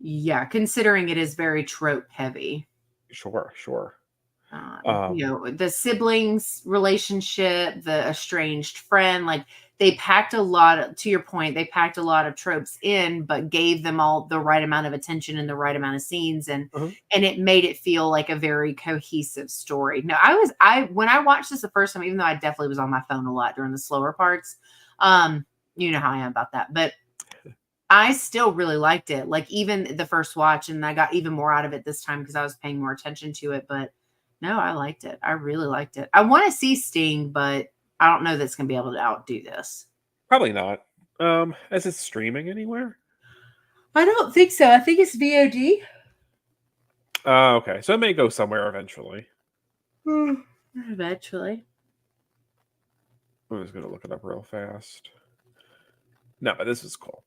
Yeah, considering it is very trope heavy. Sure. The siblings relationship, the estranged friend, like they packed a lot of, to your point, they packed a lot of tropes in, but gave them all the right amount of attention and the right amount of scenes, and it made it feel like a very cohesive story. No, when I watched this the first time, even though I definitely was on my phone a lot during the slower parts, you know how I am about that, but I still really liked it. Like even the first watch, and I got even more out of it this time because I was paying more attention to it. But no, I liked it. I really liked it. I want to see Sting, but I don't know that's going to be able to outdo this. Probably not. Is it streaming anywhere? I don't think so. I think it's VOD. Okay. So it may go somewhere eventually. Eventually. I'm just going to look it up real fast. No, but this is cool.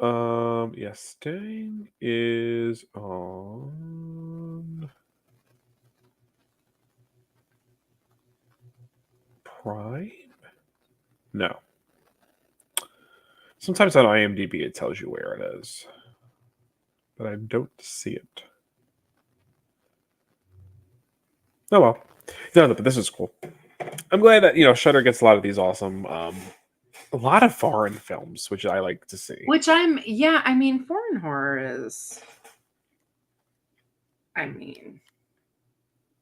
Yes, Sting is on Prime? No. Sometimes on IMDb it tells you where it is, but I don't see it. Oh well. No, but this is cool. I'm glad that Shudder gets a lot of these awesome, a lot of foreign films, which I like to see. Which I mean, foreign horror is, I mean,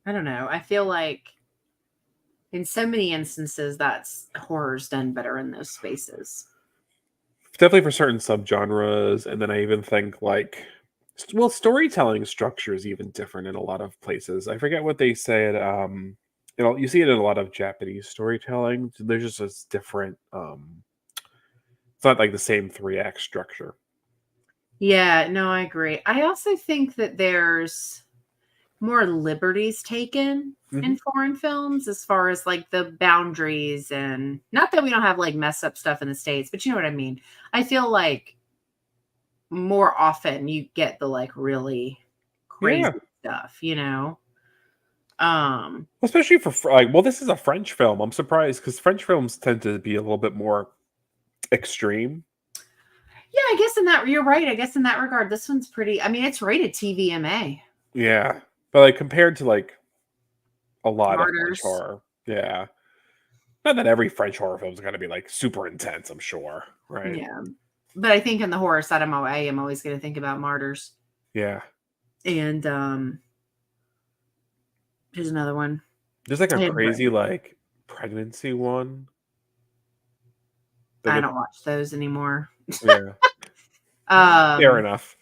I don't know. I feel like in so many instances, that's horror's done better in those spaces. Definitely for certain subgenres, and then I even think like, well, storytelling structure is even different in a lot of places. I forget what they said. You see it in a lot of Japanese storytelling. There's just this different. It's not like the same 3 act structure. Yeah, no, I agree. I also think that there's more liberties taken in foreign films as far as like the boundaries, and not that we don't have like mess up stuff in the States, but you know what I mean. I feel like more often you get the like really crazy Yeah, stuff, especially for like, well, this is a French film. I'm surprised because French films tend to be a little bit more extreme. Yeah, I guess in that you're right. I guess in that regard, this one's pretty. I mean, it's rated TVMA. Yeah, but like compared to like a lot of French Martyrs. horror, yeah. Not that every French horror film is going to be like super intense, I'm sure, right? Yeah, but I think in the horror side, I am always going to think about Martyrs. Yeah. And here's another one. There's like a I crazy like pregnancy one. Like don't watch those anymore. yeah. Fair Um. enough.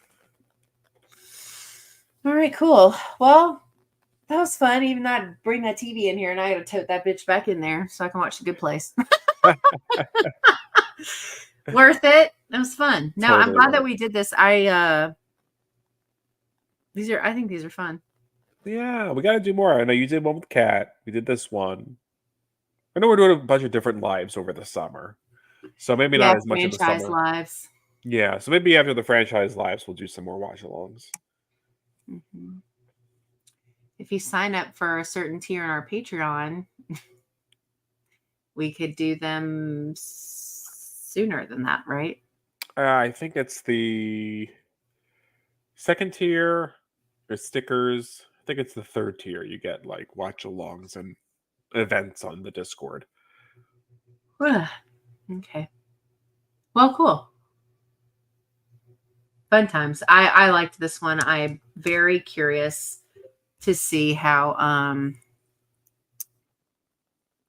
All right, cool. Well, that was fun. Even though I bring that TV in here, and I got to tote that bitch back in there so I can watch The Good Place. Worth it. It was fun. No, I'm Totally glad that worth we it. did this. I think these are fun. Yeah, we got to do more. I know you did one with Cat. We did this one. I know we're doing a bunch of different lives over the summer, so maybe Yeah, not as much in the franchise summer. lives. Yeah, so maybe after the franchise lives, we'll do some more watch-alongs. Mm-hmm. If you sign up for a certain tier in our Patreon, we could do them sooner than that, right? I think it's the second tier. There's stickers. I think it's the third tier. You get like watch-alongs and events on the Discord. Okay. Well, cool. Fun times. I liked this one. I'm very curious to see how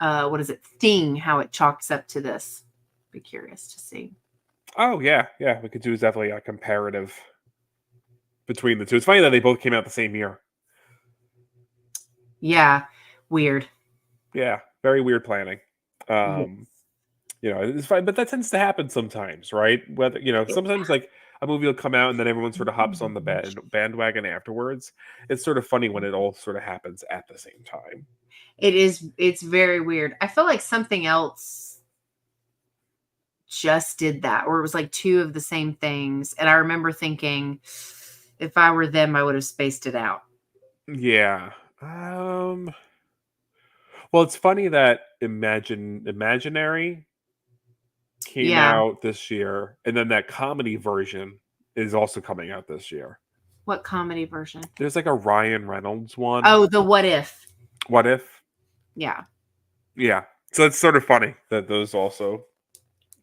what is it? Sting, how it chalks up to this. Be curious to see. Oh yeah, yeah. We could do definitely a comparative between the two. It's funny that they both came out the same year. Yeah. Weird. Yeah, very weird planning. Yes. It's fine, but that tends to happen sometimes, right? Whether sometimes like a movie will come out and then everyone sort of hops on the bandwagon afterwards. It's sort of funny when it all sort of happens at the same time. It is. It's very weird. I feel like something else just did that, or it was like two of the same things. And I remember thinking, if I were them, I would have spaced it out. Yeah. Well, it's funny that Imaginary came Yeah. out this year, and then that comedy version is also coming out this year. What comedy version? There's like a Ryan Reynolds one. Oh, the What If. What If? Yeah. Yeah. So it's sort of funny that those also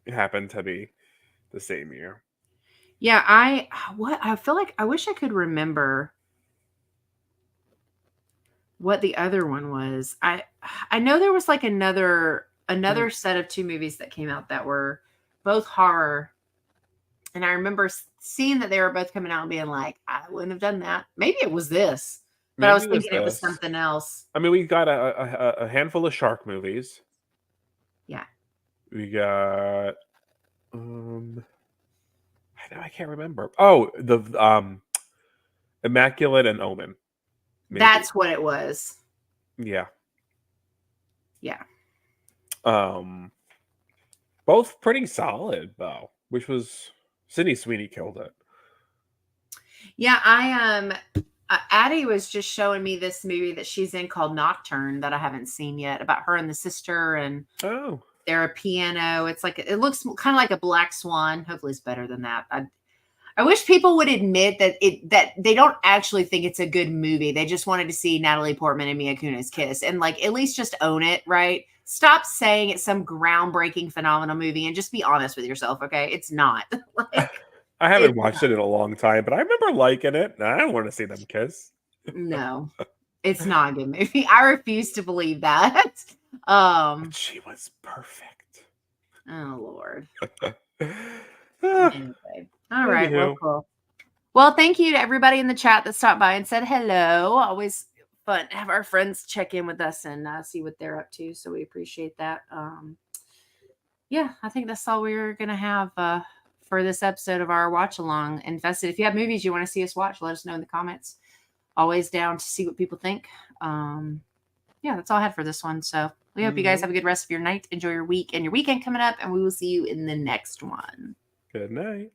happen to be the same year. Yeah, I feel like I wish I could remember what the other one was. I know there was like another set of two movies that came out that were both horror. And I remember seeing that they were both coming out and being like, I wouldn't have done that. Maybe it was this, but I was Maybe it was thinking it was this. something else. I mean, we got a handful of shark movies. Yeah. We got I can't remember. Oh, the Immaculate and Omen. Maybe. That's what it was. Yeah. Yeah. Both pretty solid though, which was Sydney Sweeney killed it. Yeah, Addie was just showing me this movie that she's in called Nocturne that I haven't seen yet, about her and the sister, and they're a piano. It's like, it looks kind of like a Black Swan. Hopefully it's better than that. I wish people would admit that they don't actually think it's a good movie. They just wanted to see Natalie Portman and Mia Kunis kiss, and like, at least just own it, right? Stop saying it's some groundbreaking, phenomenal movie and just be honest with yourself, okay? It's not. Like, I haven't watched it in a long time, but I remember liking it. I don't want to see them kiss. No, it's not a good movie. I refuse to believe that. But she was perfect. Oh Lord. Ah, Anyway. All right. Well, cool. Well, thank you to everybody in the chat that stopped by and said hello. Always fun to have our friends check in with us and see what they're up to. So we appreciate that. Yeah, I think that's all we're gonna have for this episode of our watch along. Infested. If you have movies you want to see us watch, let us know in the comments. Always down to see what people think. Yeah, that's all I had for this one. So we hope you guys have a good rest of your night. Enjoy your week and your weekend coming up, and we will see you in the next one. Good night.